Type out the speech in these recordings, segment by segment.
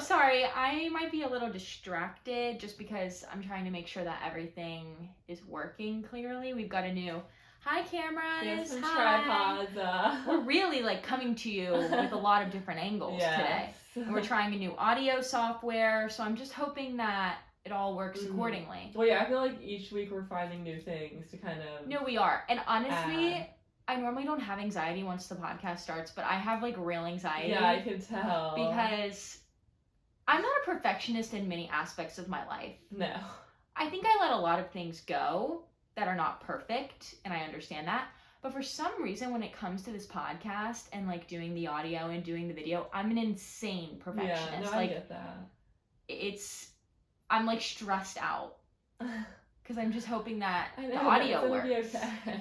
sorry, I might be a little distracted just because I'm trying to make sure that everything is working clearly. We've got a new hi cameras. We have some hi. tripods. We're really like coming to you with a lot of different angles today. And we're trying a new audio software, so I'm just hoping that it all works accordingly. Well, yeah, I feel like each week we're finding new things to kind of. No, we are. And honestly, I normally don't have anxiety once the podcast starts, but I have like real anxiety. Yeah, I can tell. Because I'm not a perfectionist in many aspects of my life. No. I think I let a lot of things go that are not perfect, and I understand that. But for some reason, when it comes to this podcast and like doing the audio and doing the video, I'm an insane perfectionist. Yeah, no, I get that. I'm like stressed out because I'm just hoping that I know, the audio it's works. Be okay.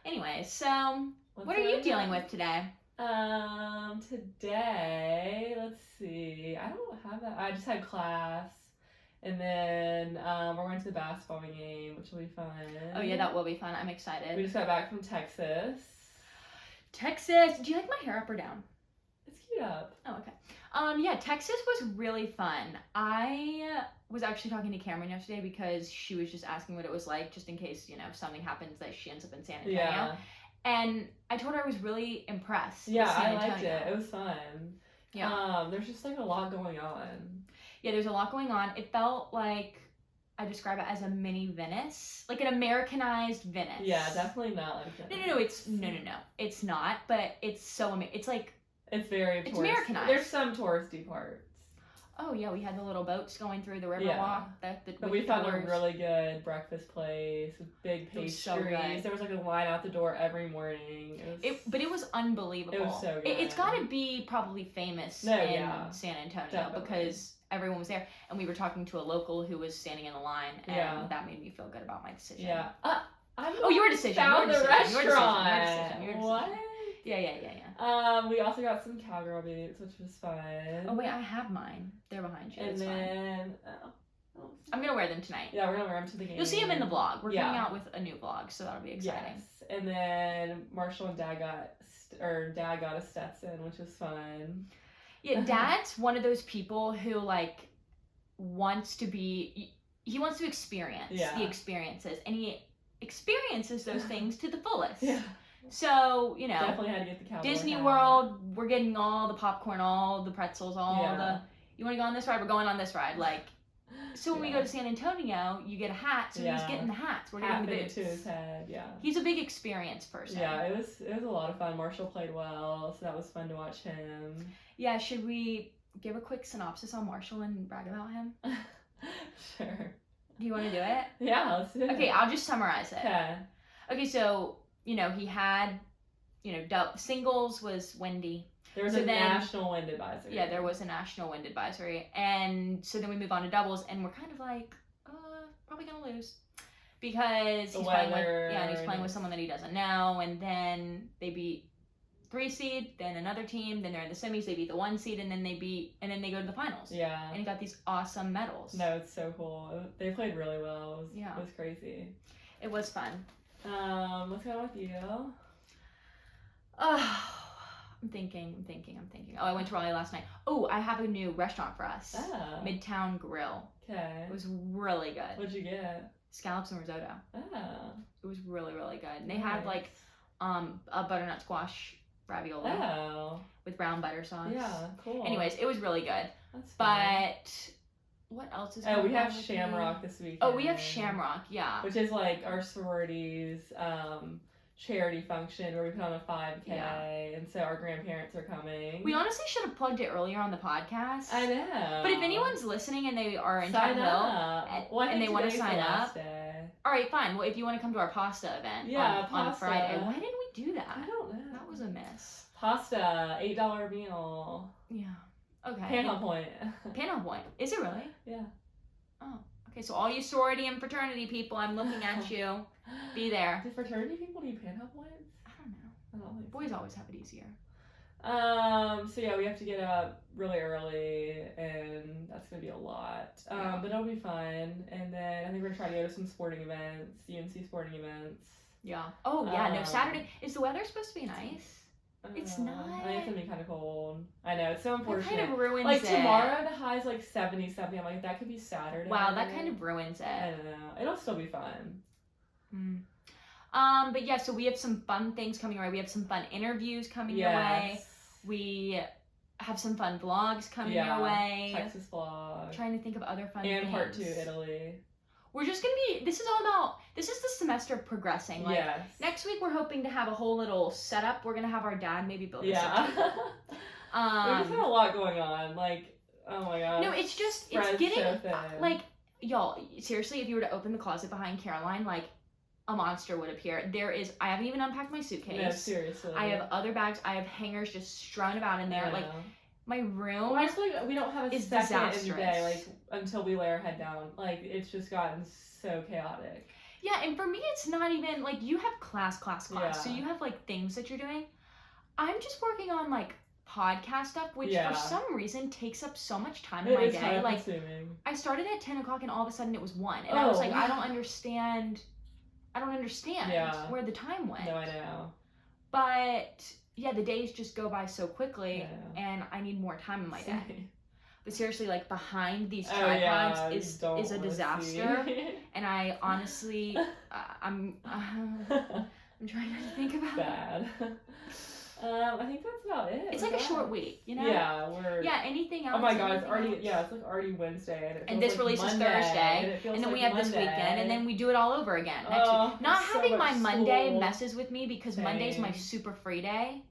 Anyway, so what are you dealing with today? Today, let's see. I don't have that. I just had class. And then we're going to the basketball game, which will be fun. Oh yeah, that will be fun. I'm excited. We just got back from Texas. Texas. Do you like my hair up or down? It's cute up. Oh, okay. Yeah, Texas was really fun. I was actually talking to Cameron yesterday because she was just asking what it was like, just in case, something happens that she ends up in San Antonio. Yeah. And I told her I was really impressed. Yeah, with San I liked Antonio. it. It was fun. Yeah. There's just like a lot going on. Yeah, there's a lot going on. It felt like I describe it as a mini Venice, like an Americanized Venice. Yeah, definitely not like that. No. It's not. But it's so it's like it's very it's Americanized. There's some touristy parts. Oh yeah, we had the little boats going through the river walk. But we found a really good breakfast place with big pastries. So good. There was like a line out the door every morning. But it was unbelievable. It was so good. It's got to be probably famous in San Antonio because everyone was there, and we were talking to a local who was standing in the line, and that made me feel good about my decision. Yeah. Your decision. Found the restaurant. Your decision. What? Yeah. We also got some cowgirl boots, which was fun. Oh wait, I have mine. They're behind you. And then I'm gonna wear them tonight. Yeah, we're gonna wear them to the game. You'll see them in the vlog. We're coming out with a new vlog, so that'll be exciting. Yes. And then Marshall and Dad got a Stetson, which was fun. Yeah, Dad's one of those people who like wants to experience the experiences, and he experiences those things to the fullest. Yeah. So, definitely had to get the cowboy Disney hat. World, we're getting all the popcorn, all the pretzels, you want to go on this ride? We're going on this ride. So when we go to San Antonio, you get a hat, so he's getting the hats. We're getting the boots. to his head, He's a big experience person. Yeah, it was a lot of fun. Marshall played well, so that was fun to watch him. Yeah, should we give a quick synopsis on Marshall and brag about him? Sure. Do you want to do it? Yeah, let's do it. Okay, I'll just summarize it. Okay, so, he had, singles was windy. There was a national wind advisory. Yeah, there was a national wind advisory. And so then we move on to doubles, and we're kind of like, probably going to lose. Because he's playing with someone that he doesn't know, and then they beat 3 seed, then another team, then they're in the semis, they beat the 1 seed, and then they go to the finals. Yeah. And he got these awesome medals. No, it's so cool. They played really well. It was crazy. It was fun. What's going on with you? Oh, I'm thinking. Oh, I went to Raleigh last night. Oh, I have a new restaurant for us. Oh. Midtown Grill. Okay. It was really good. What'd you get? Scallops and risotto. Oh. It was really, really good. And they had like a butternut squash ravioli with brown butter sauce. Yeah, cool. Anyways, it was really good. That's fun. But what else is going on? We have Shamrock this weekend. Oh, we have Shamrock, yeah. Which is like our sorority's charity function where we put on a 5K, and so our grandparents are coming. We honestly should have plugged it earlier on the podcast. I know. But if anyone's listening and they are in Chapel Hill and they want to sign up, all right, fine. Well, if you want to come to our pasta event on Friday, why didn't we do that? I don't know. That was a miss. Pasta, $8 meal. Yeah. Okay. Panel Point. Panel Point. Is it really? Yeah. Oh. Okay, so all you sorority and fraternity people, I'm looking at you. Be there. Do fraternity people need panel points? I don't know. I don't think Boys always have it easier. So yeah, we have to get up really early, and that's gonna be a lot. But it'll be fun. And then I think we're trying to go to some sporting events, UNC sporting events. Yeah. Oh yeah. No, Saturday is the weather supposed to be nice? It's not. I think it's gonna be kind of cold. I know, it's so unfortunate. It kind of ruins like, it. tomorrow, the high's like 70 something. I'm like, that could be Saturday. Wow, that kind of ruins it. I don't know. It'll still be fun. But yeah, so we have some fun things coming our way. We have some fun interviews coming your way. We have some fun vlogs coming your way. Texas vlog. Trying to think of other fun things. And part 2, Italy. We're just gonna be, this is the semester progressing. Like, next week we're hoping to have a whole little setup. We're gonna have our dad maybe build us a we just have a lot going on. Like, oh my gosh. No, it's just, it's getting, like, y'all, seriously, if you were to open the closet behind Caroline, like, a monster would appear. I haven't even unpacked my suitcase. No, seriously. I have other bags. I have hangers just strewn about in there. Like, my room I feel like we don't have a second in the day, like, until we lay our head down. Like, it's just gotten so chaotic. Yeah, and for me, it's not even, like, you have class. So you have, like, things that you're doing. I'm just working on, like, podcast stuff, which for some reason takes up so much time in my day. Time like, consuming. I started at 10 o'clock and all of a sudden it was 1. And I was like, I don't understand where the time went. No, I know. But yeah, the days just go by so quickly, and I need more time in my day. But seriously, like, behind these tripods is a disaster. And I honestly, I'm trying not to think about it. I think that's about it. It's like a short week, you know? Yeah, anything else? Oh my god, it's already Wednesday. And this releases Thursday. And then we have this weekend, and then we do it all over again next week. Not having my Monday messes with me because Monday's my super free day.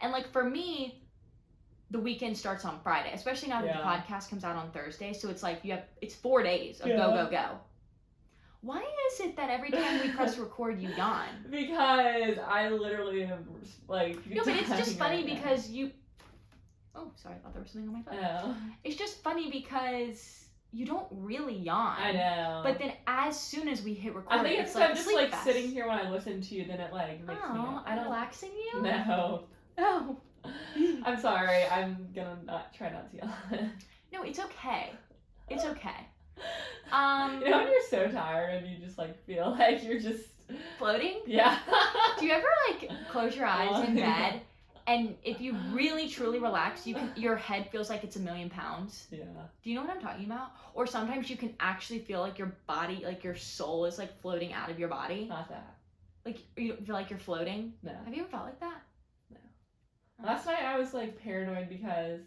And, like, for me, the weekend starts on Friday, especially now that the podcast comes out on Thursday. So it's like it's 4 days of go. Why is it that every time we press record, you yawn? Because I literally am, like... No, but it's just funny because you... Oh, sorry, I thought there was something on my phone. Oh. It's just funny because you don't really yawn. I know. But then as soon as we hit record, I think it's like I'm just, like, sitting here when I listen to you, then it, like, makes me... I'm relaxing you? No. Oh. I'm sorry. I'm gonna try not to yell. No, it's okay. It's okay. You know when you're so tired and you just, like, feel like you're just floating? Yeah. Do you ever, like, close your eyes in bed and if you really truly relax, your head feels like it's 1,000,000 pounds? Yeah. Do you know what I'm talking about? Or sometimes you can actually feel like your body, like your soul is, like, floating out of your body. Not that. Like, you don't feel like you're floating? No. Have you ever felt like that? No. Last night I was, like, paranoid because...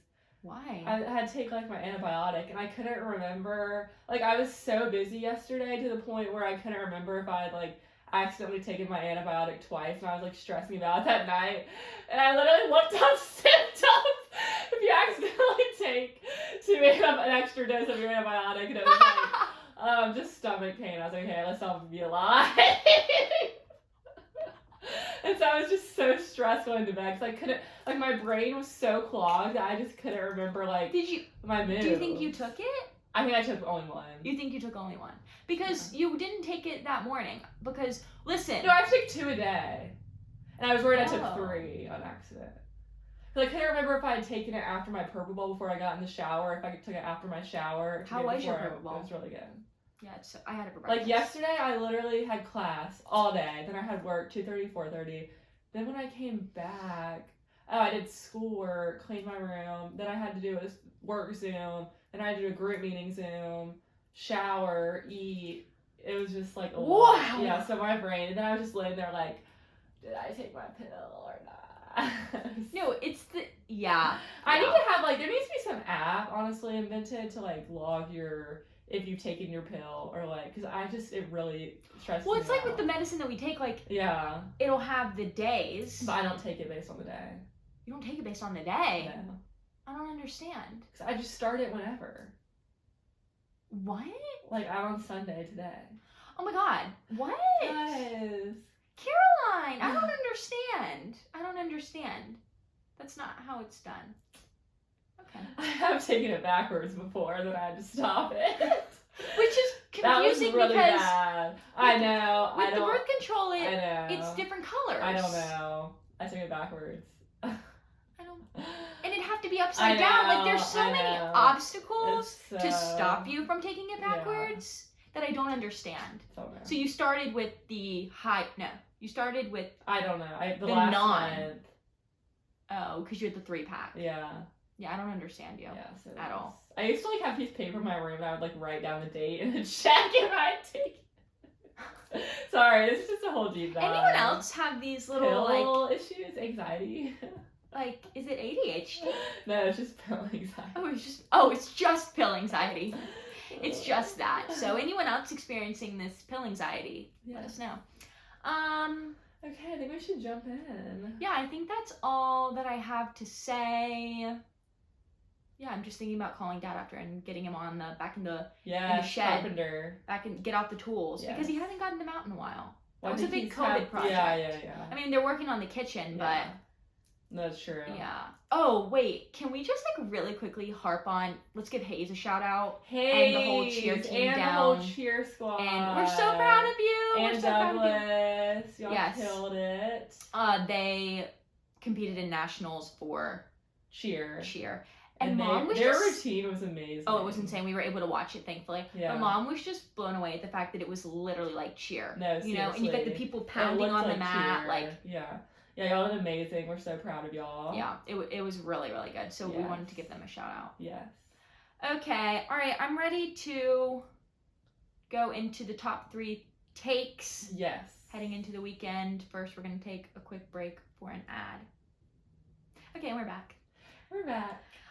Why? I had to take, like, my antibiotic, and I couldn't remember, like, I was so busy yesterday to the point where I couldn't remember if I had, like, accidentally taken my antibiotic twice, and I was, like, stressing about it that night, and I literally looked up symptoms if you accidentally take an extra dose of your antibiotic, and it was, like, just stomach pain. I was like, okay, let's not be alive. And so I was just so stressed going to bed because I couldn't, like, my brain was so clogged that I just couldn't remember, like, my moves. Do you think you took it? I think I took only one. You think you took only one? Because you didn't take it that morning. Because, listen. No, I took 2 a day. And I was worried I took 3 on accident. Because I couldn't remember if I had taken it after my purple bowl before I got in the shower, if I took it after my shower. How was your purple bowl? It was really good. Yeah, I had it for breakfast. Like, yesterday, I literally had class all day. Then I had work, 2:30, 4:30. Then when I came back, I did schoolwork, cleaned my room. Then I had to do a work Zoom. Then I had to do a group meeting Zoom, shower, eat. It was just like a lot. Yeah, so my brain. And then I was just laying there like, did I take my pill or not? No, it's the... Yeah. I need to have, like, there needs to be some app, honestly, invented to, like, log your... if you've taken your pill, or, like, because it really stresses me out. Well, it's like with the medicine that we take, like, it'll have the days. But I don't take it based on the day. You don't take it based on the day? No. I don't understand. Because I just start it whenever. What? Like, I'm on Sunday today. Oh my god. What? Yes. Caroline, I don't understand. That's not how it's done. Okay. I have taken it backwards before, then I had to stop it. Which is confusing that was really because bad. I know. With the birth control, it's different colors. I don't know. I took it backwards. And it'd have to be upside down. Like, there's so many obstacles to stop you from taking it backwards that I don't understand. So you started with the high. No, you started with. I don't know. The last month. Oh, because you had the 3-pack. Yeah. Yeah, I don't understand you. Yeah, so at all. I used to like have a piece of paper in my room and I would like write down the date and then check if I'd take it. Sorry, this is just a whole deep dive. Anyone else have these little pill issues, anxiety? Like, is it ADHD? No, it's just pill anxiety. It's just pill anxiety. It's just that. So anyone else experiencing this pill anxiety, let us know. Okay, I think we should jump in. Yeah, I think that's all that I have to say. Yeah, I'm just thinking about calling Dad after and getting him on back in the shed. Carpenter. Get out the tools. Yes. Because he hasn't gotten them out in a while. That was a big COVID project. Yeah. I mean, they're working on the kitchen, but... That's true. Yeah. Oh, wait. Can we just, like, really quickly harp on... Let's give Hayes a shout-out. Hayes! And the whole cheer team and down. the whole cheer squad. And we're so proud of you. And we're so Douglas. Y'all killed it. They competed in nationals for... Cheer. And Mom was their routine was amazing. Oh, it was insane. We were able to watch it, thankfully. Yeah. But Mom was just blown away at the fact that it was literally like cheer. No, seriously. And you got the people pounding on the mat. Cheer. Like, yeah, y'all did amazing. We're so proud of y'all. Yeah, it was really, really good. So we wanted to give them a shout out. Yes. Okay, all right. I'm ready to go into the top 3 takes. Yes. Heading into the weekend. First, we're going to take a quick break for an ad. Okay, we're back.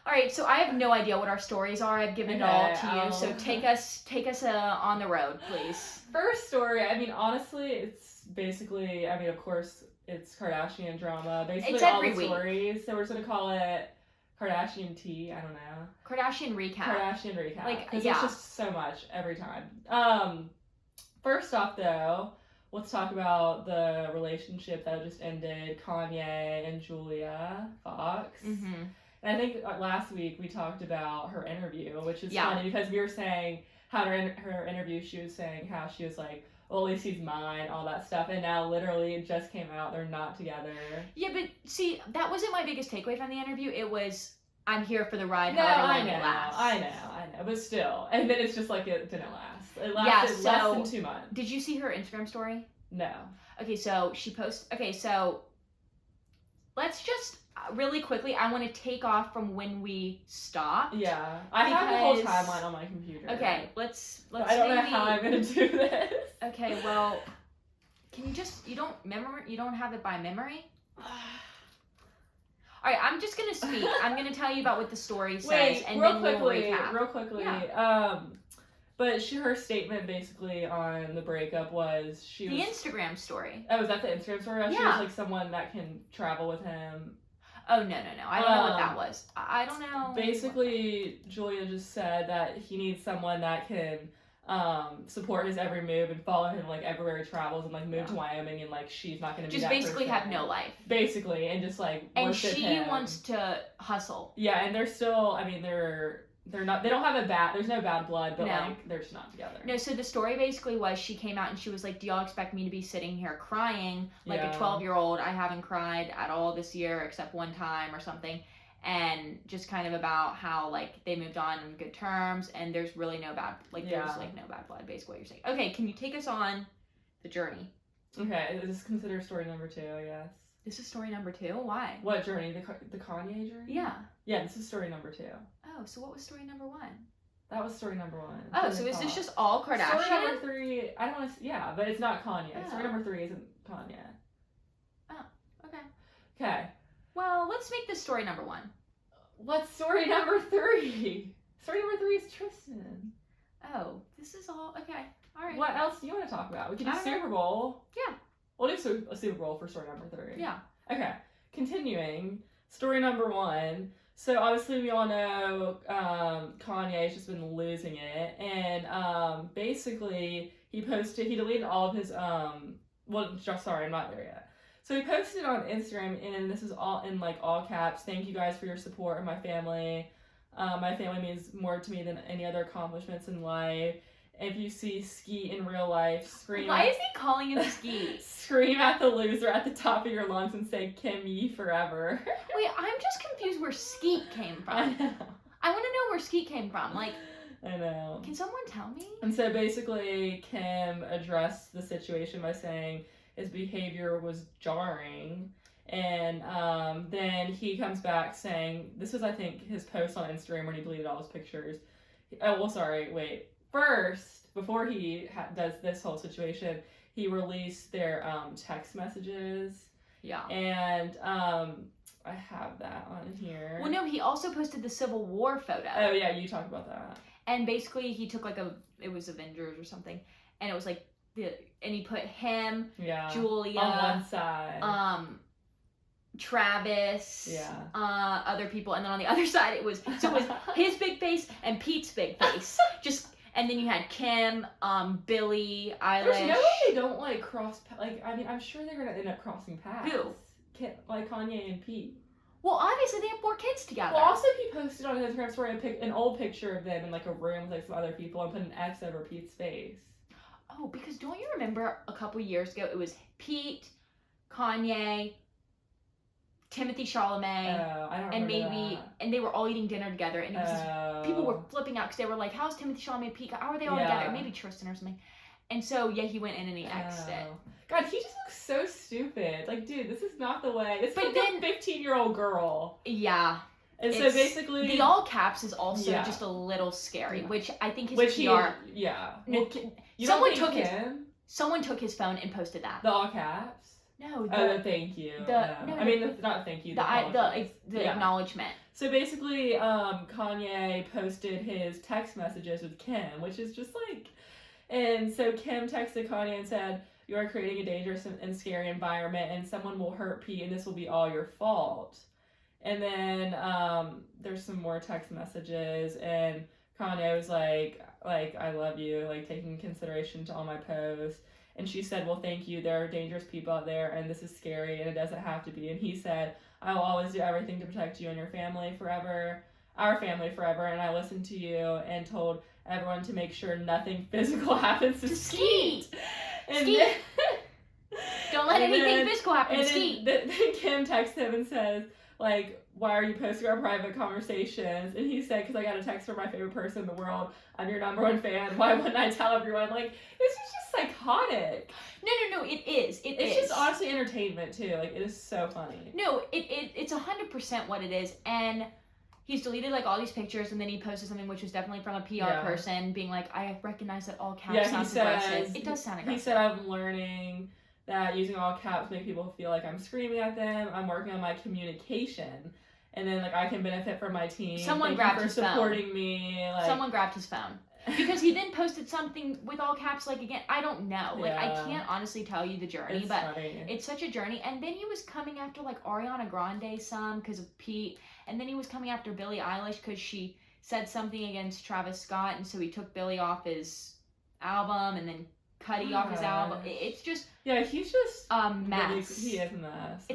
All right, so I have no idea what our stories are. I've given it all to you. So take us on the road, please. First story. I mean, honestly, it's basically. I mean, of course, it's Kardashian drama. Basically, it's all every the stories. So we're just gonna call it Kardashian tea. I don't know. Kardashian recap. Like, because it's just so much every time. First off, though, let's talk about the relationship that just ended. Kanye and Julia Fox. Mm-hmm. And I think last week we talked about her interview, which is funny because we were saying how her interview, she was saying how she was like, well, at least he's mine, all that stuff. And now literally it just came out, they're not together. Yeah, but see, that wasn't my biggest takeaway from the interview. It was, I'm here for the ride, no, however long it lasts. I know, but still. And then it's just like it didn't last. It lasted less than 2 months. Did you see her Instagram story? No. Okay, so she posted, so let's just... really quickly, I want to take off from when we stopped. Yeah, I have the whole timeline on my computer. Okay, let's. I don't know how I'm gonna do this. Okay, well, can you just? You don't have it by memory. All right, I'm just gonna speak. I'm gonna tell you about what the story says, and then we'll recap. Real quickly. Yeah. But her statement basically on the breakup was the Instagram story. Oh, was that the Instagram story? Yeah. She was like someone that can travel with him. Oh, no. I don't know what that was. I don't know. Basically, Julia just said that he needs someone that can support his every move and follow him like everywhere he travels and like move to Wyoming and like she's not going to be just that basically person. have no life. Basically, and just like and worship she him. wants to hustle. Yeah, and they're still. I mean, they're not. They don't have a bad. There's no bad blood, but like they're just not together. No. So the story basically was she came out and she was like, "Do y'all expect me to be sitting here crying like a 12-year-old? I haven't cried at all this year except one time or something." And just kind of about how like they moved on good terms and there's really no bad there's like no bad blood. Basically, what you're saying. Okay, can you take us on the journey? Okay, this is considered story number 2, I guess. This is story number 2? Why? What journey? The Kanye journey? Yeah. Yeah, this is story number 2. Oh, so what was story number 1? That was story number 1. Oh, so is this just all Kardashian? Story number 3, I don't want to... Yeah, but it's not Kanye. Oh. Story number 3 isn't Kanye. Oh, okay. Okay. Well, let's make this story number 1. What's story number 3? Story number 3 is Tristan. Oh, this is all... Okay, all right. What else do you want to talk about? We can do Super Bowl. Yeah. We'll do a Super Bowl for story number 3. Yeah. Okay. Continuing. Story number 1. So obviously we all know Kanye's just been losing it. And basically he deleted all of his, I'm not there yet. So he posted on Instagram, and this is all in like all caps. Thank you guys for your support of my family. My family means more to me than any other accomplishments in life. If you see Skeet in real life, scream. Why is he calling him Skeet? Scream at the loser at the top of your lungs and say, Kim Yee forever. Wait, I'm just confused where Skeet came from. I know. I want to know where Skeet came from. Like, I know. Can someone tell me? And so basically, Kim addressed the situation by saying his behavior was jarring. And then he comes back saying, this was, I think, his post on Instagram when he deleted all his pictures. Oh, well, sorry, wait. First, before he does this whole situation, he released their text messages. Yeah. And I have that on here. Well, no, he also posted the Civil War photo. Oh, yeah, you talked about that. And basically, he took like it was Avengers or something, and it was like, and he put him, Julia, on one side. Travis, yeah, other people, and then on the other side it was his big face and Pete's big face. And then you had Kim, Billie Eilish. There's no way they don't like cross. Like, I mean, I'm sure they're gonna end up crossing paths. Who? Like Kanye and Pete. Well, obviously they have 4 kids together. Well, also he posted on his Instagram story an old picture of them in like a room with like some other people and put an X over Pete's face. Oh, because don't you remember a couple years ago it was Pete, Kanye, Timothy Chalamet, I don't and remember that. and they were all eating dinner together, and it was people were flipping out because they were like, "How's Timothy Chalamet, Pete? How are they all together?" Maybe Tristan or something. And so he went in and he X'd it. God, he just looks so stupid. Like, dude, this is not the way. It's but like then, a 15-year-old girl. Yeah. And so basically, the all caps is also just a little scary, which I think his PR. Well, someone took his phone and posted that. The all caps. No. The thank you. Not thank you. The acknowledgement. So basically, Kanye posted his text messages with Kim, which is just like, and so Kim texted Kanye and said, "You are creating a dangerous and scary environment, and someone will hurt Pete, and this will be all your fault." And then there's some more text messages, and Kanye was like, "I love you," like taking consideration to all my posts. And she said, "Well, thank you. There are dangerous people out there, and this is scary, and it doesn't have to be." And he said, "I will always do everything to protect you and your family forever, our family forever." And I listened to you and told everyone to make sure nothing physical happens to Skeet. Skeet. Don't let anything physical happen to Skeet. Then Kim texts him and says, like, "Why are you posting our private conversations?" And he said, "Because I got a text from my favorite person in the world. I'm your #1 fan. Why wouldn't I tell everyone?" Like, this is just psychotic. No, it is. It's just honestly entertainment, too. Like, it is so funny. No, it's 100% what it is. And he's deleted, like, all these pictures, and then he posted something which was definitely from a PR person, being like, "I recognize that all caps sounds aggressive." It does sound aggressive. He said, "I'm learning that using all caps make people feel like I'm screaming at them. I'm working on my communication. And then, like, I can benefit from my team. Someone grabbed his phone. Supporting me." Like, someone grabbed his phone. Because he then posted something with all caps, like, again, I don't know. Like, I can't honestly tell you the journey, it's such a journey. And then he was coming after, like, Ariana Grande some because of Pete. And then he was coming after Billie Eilish because she said something against Travis Scott. And so he took Billie off his album and then Cuddy off his album. It's just... Yeah, he's just... a mess. He is a mess.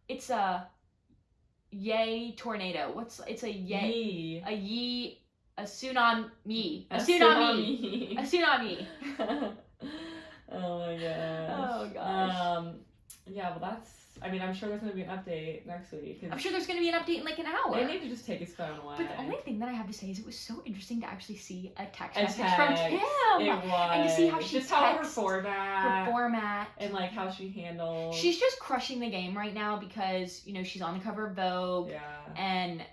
It's a yay tornado. It's a yay... A tsunami. A tsunami. Oh my gosh. Oh gosh. Yeah, well that's... I mean, I'm sure there's going to be an update next week. I'm sure there's going to be an update in like an hour. They need to just take his phone away. But the only thing that I have to say is it was so interesting to actually see a text message from Kim. It was. And to see how she just how her format. And like how she handles. She's just crushing the game right now because, you know, she's on the cover of Vogue. Yeah. And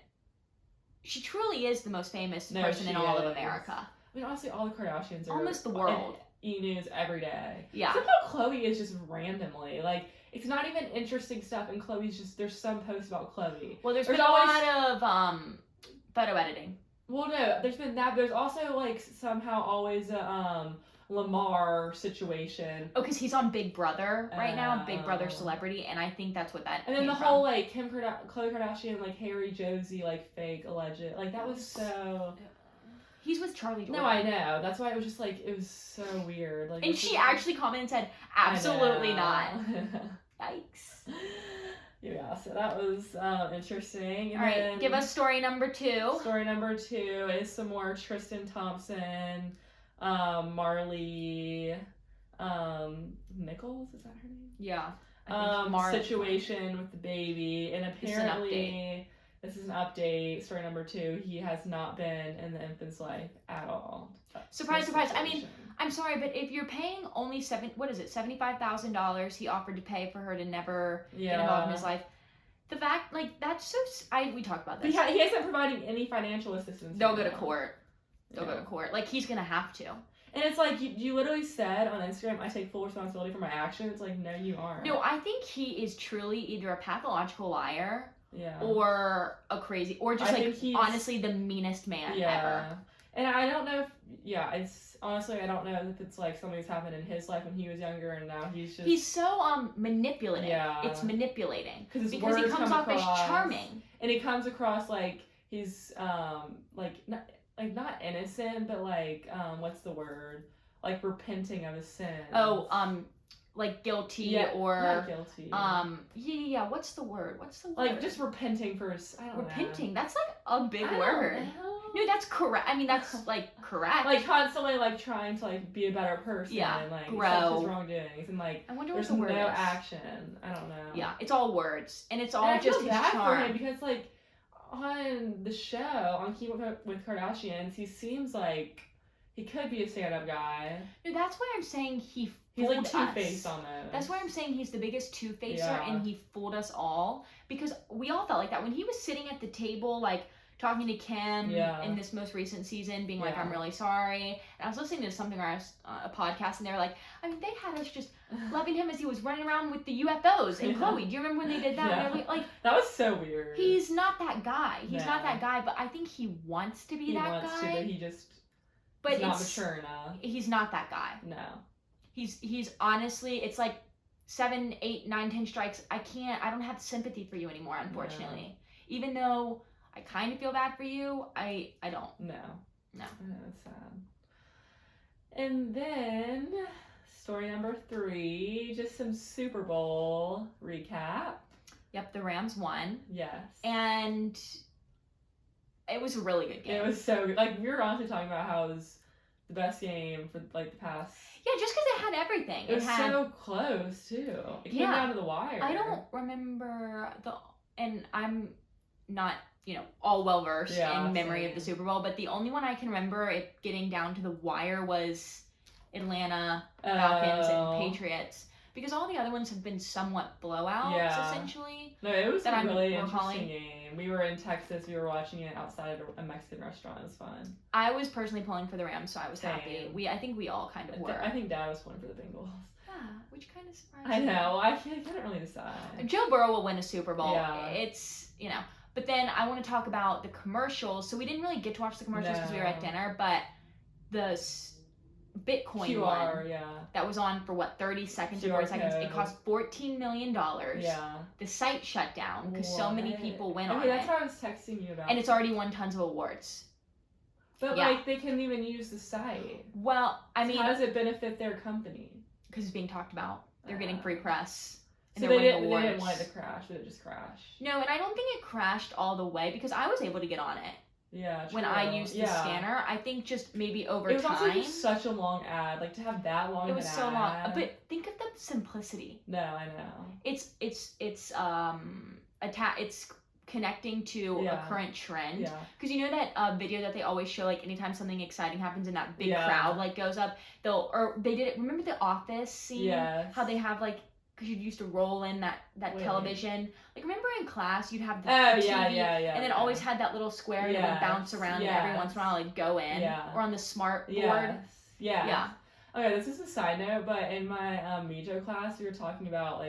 she truly is the most famous person in all of America. I mean, honestly, all the Kardashians are... Almost the world. E-News every day. Yeah. Somehow Khloe is just randomly, like... It's not even interesting stuff, and Khloe's just... There's some posts about Khloe. Well, there's been always a lot of photo editing. Well, no, there's been that. But there's also, like, somehow always a Lamar situation. Oh, because he's on Big Brother right now, Big Brother Celebrity, and I think that's what that And then the whole, like, Khloe Kardashian, like, Harry Josie, like, fake, alleged... Like, that was so... He's with Charlie Jordan. No, I know. That's why it was just, like, it was so weird. Like, and she actually commented and said, absolutely not. Yikes. Yeah, so that was interesting. All right, give us story number 2. Story number 2 is some more Tristan Thompson, Marley, Nichols, is that her name? Yeah. Situation with the baby, and apparently this is an update. Story number 2, he has not been in the infant's life at all. Surprise, surprise. I mean, I'm sorry, but if you're paying only $75,000 he offered to pay for her to never get involved in his life. The fact, like, that's so... we talked about this. He isn't providing any financial assistance. They'll go to court. They'll go to court. Like, he's gonna have to. And it's like, you literally said on Instagram, I take full responsibility for my actions. Like, no, you aren't. No, I think he is truly either a pathological liar or a crazy... Or just, honestly, the meanest man ever. And I don't know if... Honestly, I don't know if it's, like, something's happened in his life when he was younger and now he's just... He's so, manipulative. Yeah. It's manipulating. Because he comes off as charming. And he comes across, like, he's, not innocent, but, like, what's the word? Like, repenting of his sin. Oh, like, guilty or... Not guilty. What's the word? Like, just repenting for his... I don't know. Repenting. That's, like, a big word. No, that's correct. I mean, that's, like, correct. Like, constantly, like, trying to, like, be a better person. Yeah, and, like, accept his wrongdoings. And, like, I wonder there's what the word no is. action. I don't know. Yeah, it's all words. And it's all and just his charm. For him because, like, on the show, on Keep Up with Kardashians, he seems like he could be a stand-up guy. No, that's why I'm saying he's like two-faced on those. That's why I'm saying he's the biggest two-facer and he fooled us all. Because we all felt like that. When he was sitting at the table, like, talking to Kim in this most recent season, being like, I'm really sorry. And I was listening to something, a podcast, and they were like, I mean, they had us just loving him as he was running around with the UFOs. And Chloe, do you remember when they did that? Yeah. Like, that was so weird. He's not that guy. He's not that guy, but I think he wants to be that guy. He wants to, but he just is not mature enough. He's not that guy. No. He's honestly, it's like 7, 8, 9, 10 strikes. I don't have sympathy for you anymore, unfortunately. No. Even though I kind of feel bad for you, I don't. No. No. That's sad. And then, story number 3, just some Super Bowl recap. Yep, the Rams won. Yes. And it was a really good game. It was so good. Like, we were honestly talking about how it was the best game for, like, the past... Yeah, just because it had everything. It was so close, too. It came down to the wire. I don't remember and I'm not, all well-versed in memory of the Super Bowl, but the only one I can remember it getting down to the wire was Atlanta Falcons and Patriots. Because all the other ones have been somewhat blowouts, essentially. No, it was a really interesting game. We were in Texas. We were watching it outside a Mexican restaurant. It was fun. I was personally pulling for the Rams, so I was happy. I think we all kind of were. I think Dad was pulling for the Bengals. Yeah, which kind of surprised me. I know. I couldn't really decide. Joe Burrow will win a Super Bowl. Yeah. It's, But then I want to talk about the commercials. So we didn't really get to watch the commercials because we were at dinner, but the Bitcoin QR, one that was on for 30 seconds or 40 seconds. It cost $14 million. Yeah. The site shut down because so many people went on it. That's what I was texting you about. And it's already won tons of awards. But like they couldn't even use the site. Well, I mean, how does it benefit their company? Because it's being talked about. They're getting free press. So they didn't want it to crash, but it just crashed. No, and I don't think it crashed all the way because I was able to get on it. Yeah, true. When I used the scanner, I think just maybe over time. It was also just such a long ad, like to have that long. It was so long, but think of the simplicity. No, I know. It's connecting to a current trend. Yeah. Because you know that video that they always show, like anytime something exciting happens and that big crowd like goes up, they did it. Remember the Office scene? Yes. How they have like. Because you used to roll in that television. Like, remember in class, you'd have the TV, and then always had that little square and it would bounce around and every once in a while, like, go in. Yeah. Or on the smart board. Yeah. Okay, this is a side note, but in my Mijo class, we were talking about,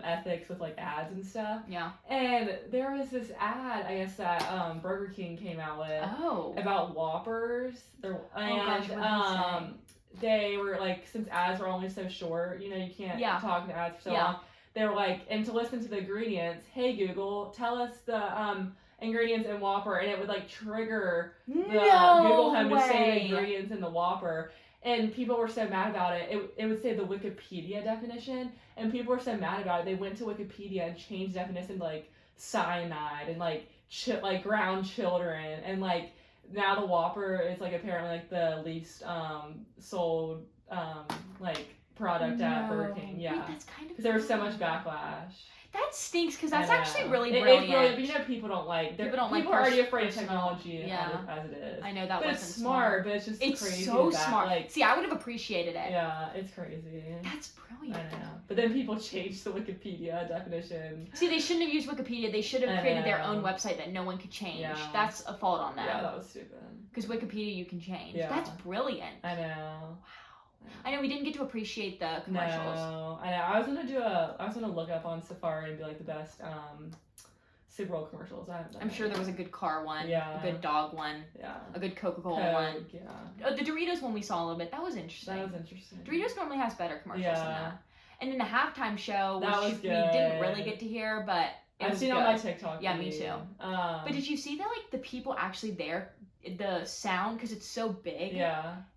ethics with, ads and stuff. Yeah. And there was this ad, I guess, that Burger King came out with. Oh. About Whoppers. They were since ads were only so short, you can't talk to ads for so long. They were and to listen to the ingredients, hey Google, tell us the ingredients in Whopper, and it would trigger the Google Home to say the ingredients in the Whopper. And people were so mad about it. It would say the Wikipedia definition, and people were so mad about it. They went to Wikipedia and changed definition to cyanide and ground children and now the Whopper is apparently the least sold product at Burger King. Yeah, that's kind of because there was so much backlash. That stinks because that's actually really brilliant. It's brilliant, but you know people don't like. People are already afraid of technology as it is. I know that but wasn't it's smart, but it's just it's crazy. It's so that, smart. Like, see, I would have appreciated it. Yeah, it's crazy. That's brilliant. I know. But then people changed the Wikipedia definition. See, they shouldn't have used Wikipedia. They should have created their own website that no one could change. Yeah. That's a fault on them. Yeah, that was stupid. Because Wikipedia you can change. Yeah. That's brilliant. I know. Wow. I know we didn't get to appreciate the commercials. No, I know. I was gonna look up on Safari and be like the best Super Bowl commercials. I'm sure there was a good car one. Yeah. A good dog one. Yeah. A good Coca-Cola one. Yeah. The Doritos one we saw a little bit. That was interesting. Doritos normally has better commercials than that. And then the halftime show, which we didn't really get to hear, but I've seen on my TikTok. Yeah, me too. But did you see that like the people actually there? The sound, because it's so big,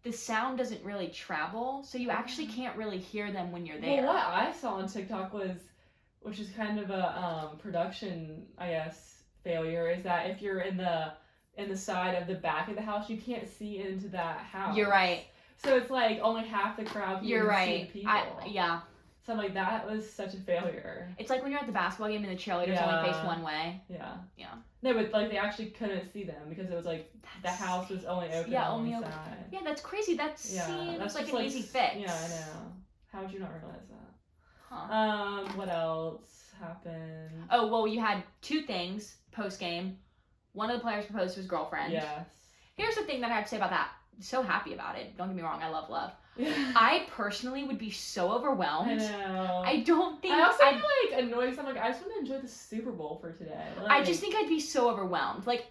the sound doesn't really travel, so you actually can't really hear them when you're there. Well, what I saw on TikTok was, which is kind of a production, I guess, failure, is that if you're in the side of the back of the house, you can't see into that house. You're right. So it's like only half the crowd can see the people. Yeah. So I'm like, that was such a failure. It's like when you're at the basketball game and the cheerleaders only face one way. Yeah. Yeah. No, but like they actually couldn't see them because it was like the house was only open on the side. Yeah, that's crazy. That seems like an easy fix. Yeah, I know. How would you not realize that? Huh. What else happened? Oh, well, you had two things post game. One of the players proposed to his girlfriend. Yes. Here's the thing that I have to say about that. So happy about it. Don't get me wrong. I love love. I personally would be so overwhelmed. I know. I don't think I also feel like annoyed because I'm like, I just want to enjoy the Super Bowl for today. Like, I just think I'd be so overwhelmed. Like,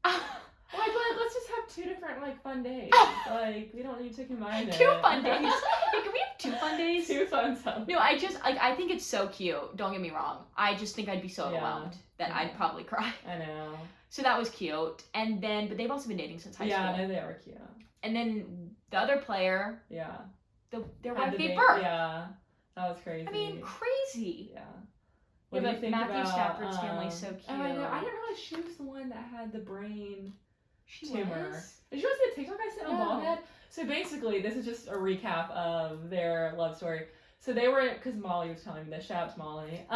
let's just have 2 different like fun days. Like, we don't need to combine it. 2 fun days. Hey, can we have 2 fun days? 2 fun stuff. No, I just like I think it's so cute. Don't get me wrong. I just think I'd be so overwhelmed that I'd probably cry. I know. So that was cute. And then, but they've also been dating since high school. Yeah, no, they are cute. And then the other player. Yeah. Their wife gave birth. Yeah. That was crazy. I mean, crazy. Yeah. What do you think Matthew about, Stafford's family's so cute. Oh, I know. I didn't realize she was the one that had the brain tumor. Was? Did you want to see a TikTok I sent on Baldhead? So basically, this is just a recap of their love story. So they were, because Molly was telling me this. Shout out to Molly.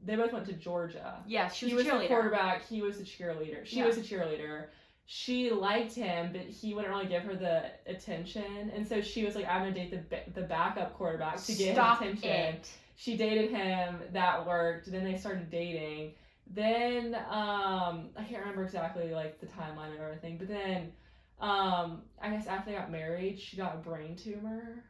They both went to Georgia. Yeah, she was the quarterback. He was the cheerleader. She was the cheerleader. She liked him, but he wouldn't really give her the attention. And so she was like, I'm going to date the backup quarterback to get his attention. She dated him. That worked. Then they started dating. Then, I can't remember exactly like the timeline of everything. But then, I guess after they got married, she got a brain tumor.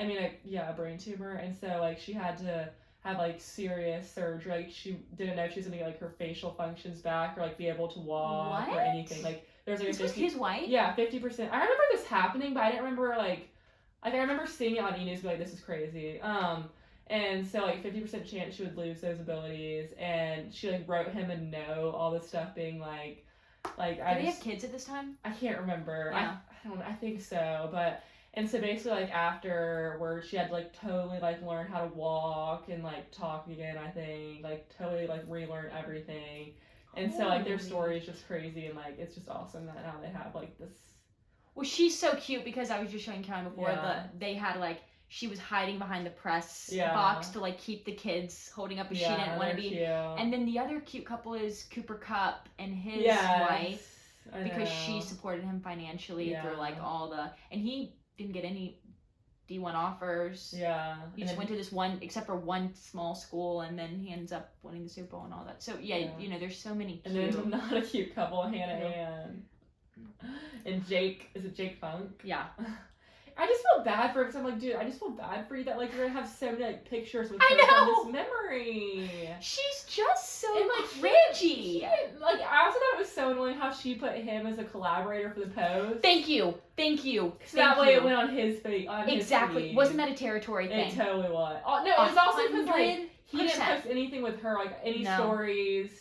I mean, a brain tumor. And so like she had to have like serious surgery. Like she didn't know if she was gonna get like her facial functions back or like be able to walk or anything. Like there's like this was his wife? Yeah, 50%. I remember this happening, but I didn't remember like I remember seeing it on E! News, but like this is crazy. And so like 50% chance she would lose those abilities, and she like wrote him a note, all this stuff being like Did they have kids at this time? I can't remember. Yeah. I don't know. I think so, but. And so basically, like, afterwards, she had to, like, totally, like, learn how to walk and, like, talk again, I think. Like, totally, like, relearn everything. And so, like, their story is just crazy, and, like, it's just awesome that now they have, like, this... Well, she's so cute because I was just showing Karen before that they had, like, she was hiding behind the press box to, like, keep the kids holding up, and she didn't want to be... Cute. And then the other cute couple is Cooper Kupp and his wife. Because she supported him financially through, like, all the... And he... didn't get any D1 offers. Yeah. He just went to this one, except for one small school, and then he ends up winning the Super Bowl and all that. So, you know, there's so many cute... And then not a cute couple, Hannah and Jake. Is it Jake Funk? Yeah. I just feel bad for him, because I'm like, dude, I just feel bad for you that, like, you're going to have so many, like, pictures with her from this memory. She's just so cringy. Like, I also thought it was so annoying how she put him as a collaborator for the post. Thank you. So that way it went on his feed. Exactly. Wasn't that a territory thing? It totally was. Oh, no, it was also because, like, he didn't post anything with her, like, any stories.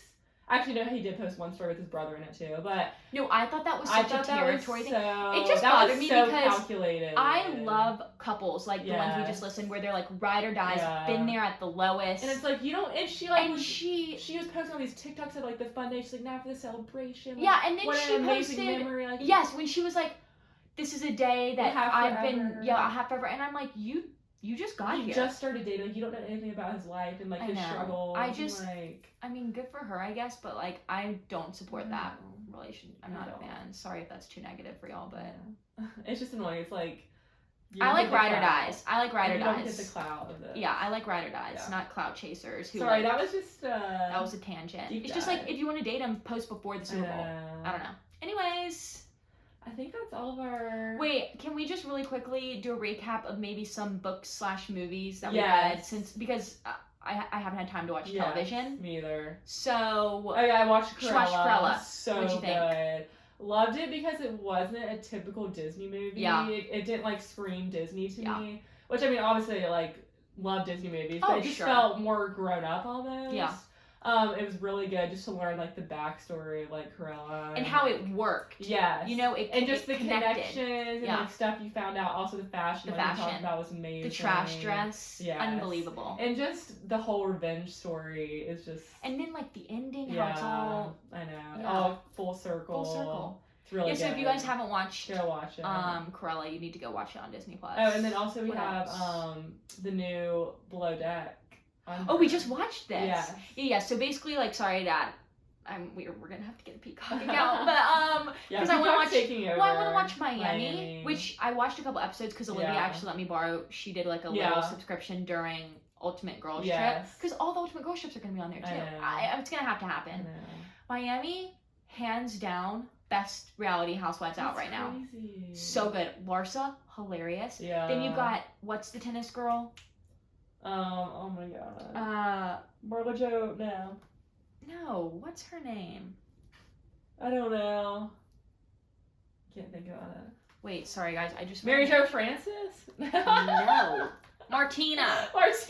Actually, no, he did post one story with his brother in it too, but... No, I thought that was such a territory thing. It just bothered me because calculated. I love couples, like the ones we just listened, where they're like ride or dies, been there at the lowest. And it's like, you don't... And she, like... And she was posting all these TikToks of, like, the fun day. She's like, now for the celebration. Like, yeah, and then what she an posted... amazing memory. Like, yes, when she was like, this is a day that I've been... Yeah, I have forever. And I'm like, you You just got here. You just started dating. Like, you don't know anything about his life and like his struggles. I mean, good for her, I guess, but like, I don't support that relation. I'm not a fan. Sorry if that's too negative for y'all, but it's just annoying. It's like I like ride or dies. You don't get the clout of it. Yeah, I like ride or dies, not clout chasers. Who Sorry, like, that was just that was a tangent. It's just like if you want to date him, post before the Super Bowl. I don't know. Anyways. I think that's all of our... Wait, can we just really quickly do a recap of maybe some books / movies that we read because I haven't had time to watch television. Me either. So... Oh yeah, I watched Cruella. So What'd you think? Good. Loved it because it wasn't a typical Disney movie. Yeah. It didn't like scream Disney to me. Which I mean, obviously, like, love Disney movies, but it just felt more grown up almost. Yeah. It was really good just to learn like the backstory of like Cruella and how it worked. Yes, you know, it and just the connected. Connections and like stuff you found out. Also, the fashion. We talked about was amazing. The trash dress, unbelievable. And just the whole revenge story is just. And then like the ending, how it's all. I know, all full circle. Full circle. It's really good. So if you guys haven't watched, go watch it. Cruella, you need to go watch it on Disney Plus. Oh, and then also we have the new Below Deck. We just watched this. Yeah. Yeah. So basically, like, sorry, Dad, we're gonna have to get a Peacock account, but because I want to watch Miami, which I watched a couple episodes because Olivia actually let me borrow. She did like a little subscription during Ultimate Girls Trip because all the Ultimate Girls Trips are gonna be on there too. It's gonna have to happen. Miami, hands down, best reality housewives out right now. So good. Larsa, hilarious. Yeah. Then you got what's the tennis girl? Oh my god. Marla Jo, no, what's her name? I don't know. Can't think about it. Wait, sorry guys, I just... Mary Jo Francis? No. Martina. I was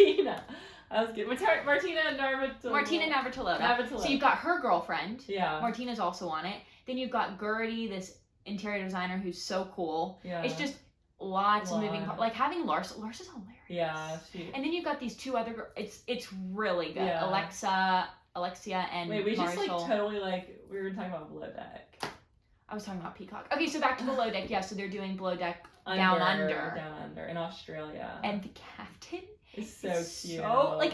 good. Martina Navratilova. So you've got her girlfriend. Yeah. Martina's also on it. Then you've got Gertie, this interior designer who's so cool. Yeah. It's just lots of moving parts. Like having Larsa's hilarious. Yeah. And then you've got these two other girls. It's really good. Yeah. Alexia and Wait, we Marshall. just like totally like we were talking about Below Deck. I was talking about Peacock. Okay, so back to Below Deck. Yeah, so they're doing Below Deck Down Under in Australia. And the captain is so cute. So like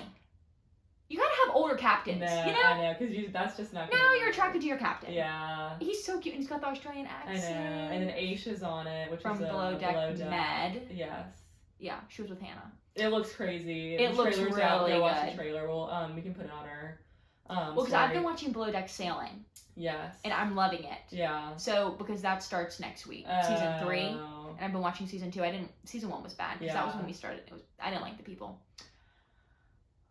you gotta have older captains. No, you know? I know, because that's just not. Now you're attracted to your captain. Yeah. He's so cute and he's got the Australian accent. I know. And then Aisha's on it, which from is Below Deck Med. Yes. Yeah, she was with Hannah. It looks crazy. It looks really good. Watch the trailer. We can put it on our. Well, because I've been watching Below Deck Sailing. Yes. And I'm loving it. Yeah. So because that starts next week, season 3, and I've been watching season 2. Season 1 was bad because that was when we started. I didn't like the people.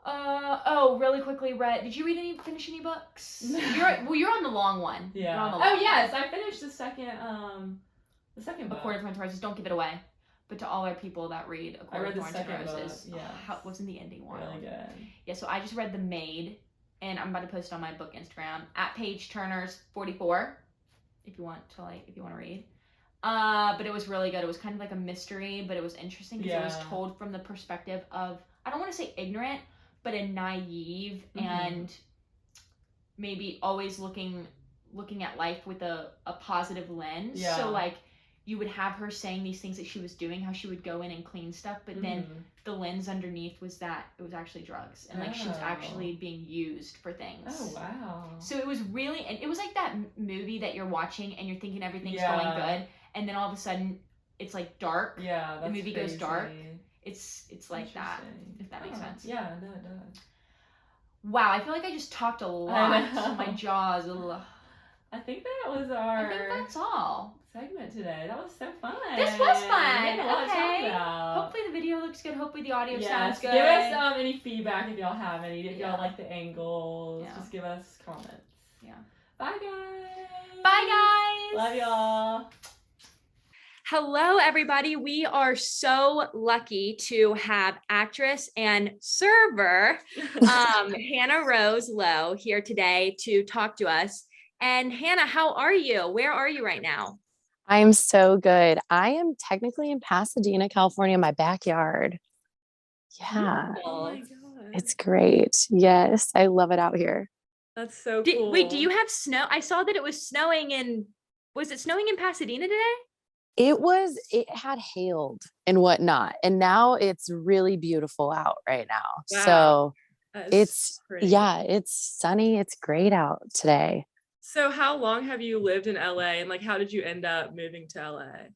Really quickly, did you finish any books? You're on the long one. Yeah. Yes, I finished the second book. A Court of Thorns and Roses. Don't give it away. But to all our people that read A Court of Thorns and Roses, wasn't the ending wild? Really good. Yeah, so I just read The Maid, and I'm about to post it on my book Instagram at Paige Turner's 44, if you want to read. But it was really good. It was kind of like a mystery, but it was interesting because it was told from the perspective of, I don't want to say ignorant, but a naive and maybe always looking at life with a positive lens. Yeah. So like you would have her saying these things that she was doing, how she would go in and clean stuff, but then the lens underneath was that it was actually drugs and like she was actually being used for things. Oh wow. So it was really, and it was like that movie that you're watching and you're thinking everything's going good, and then all of a sudden it's like dark. Yeah, that's the movie crazy. goes dark. It's like that, if that makes sense. Yeah, no, it does. Wow, I feel like I just talked a lot. My jaws. Ugh. I think that was our. I think that's all. Segment today. That was so fun. This was fun. We had a lot to talk about. Hopefully the video looks good. Hopefully the audio sounds good. Give us any feedback if y'all have any. If y'all like the angles, just give us comments. Yeah. Bye guys. Bye guys. Love y'all. Hello, everybody. We are so lucky to have actress and SURver, Hannah Rose Lowe, here today to talk to us. And Hannah, how are you? Where are you right now? I'm so good. I am technically in Pasadena, California, my backyard. Yeah. Oh my God. It's great. Yes, I love it out here. That's so cool. Wait, do you have snow? I saw that it was snowing was it snowing in Pasadena today? It had hailed and whatnot, and now it's really beautiful out right now. Wow. So it's pretty. it's sunny. It's great out today. So how long have you lived in LA, and like how did you end up moving to LA?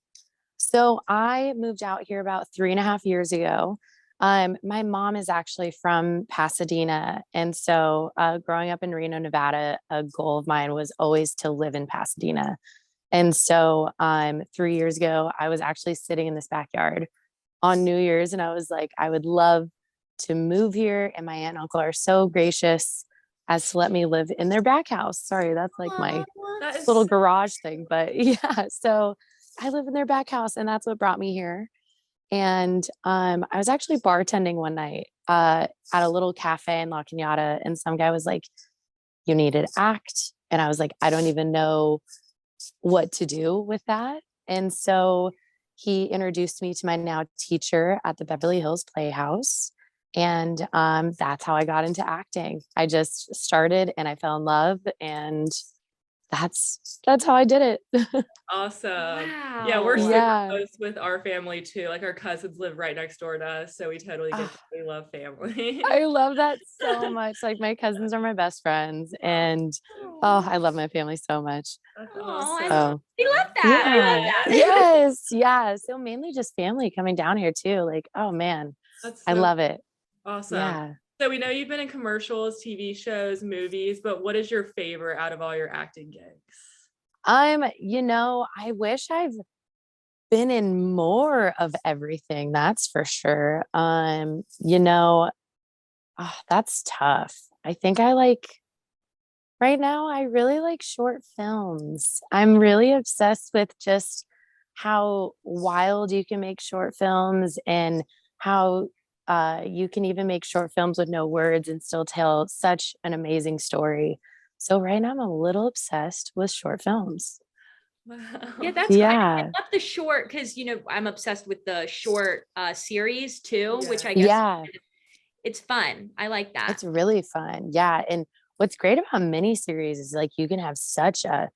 So I moved out here about 3.5 years ago. My mom is actually from Pasadena. And so growing up in Reno, Nevada, a goal of mine was always to live in Pasadena. And so 3 years ago, I was actually sitting in this backyard on New Year's and I was like, I would love to move here. And my aunt and uncle are so gracious as to let me live in their back house. Sorry, that's like my That is little garage thing. But yeah, so I live in their back house and that's what brought me here. And I was actually bartending one night at a little cafe in La Cañada, and some guy was like, "You need to act," and I was like, "I don't even know what to do with that." And so he introduced me to my now teacher at the Beverly Hills Playhouse. And that's how I got into acting. I just started and I fell in love, and that's how I did it. awesome. Wow. Yeah, we're super Yeah. close with our family too. Like our cousins live right next door to us, so we totally get that. We love family. I love that so much. Like my cousins are my best friends, and I love my family so much. That's Oh, awesome. So we love that. yeah, We love that. yes, yeah. So mainly just family coming down here too. Like, oh man, That's I so love it. awesome. Yeah. So we know you've been in commercials, TV shows, movies, but what is your favorite out of all your acting gigs? I wish I've been in more of everything, that's for sure. That's tough. I think right now, I really like short films. I'm really obsessed with just how wild you can make short films and how you can even make short films with no words and still tell such an amazing story. So right now, I'm a little obsessed with short films. Wow. Yeah, that's cool. I Yeah. love the short because I'm obsessed with the short series too, which Yeah. I guess Yeah. it's fun. I like that. It's really fun. Yeah. And what's great about miniseries is like you can have such a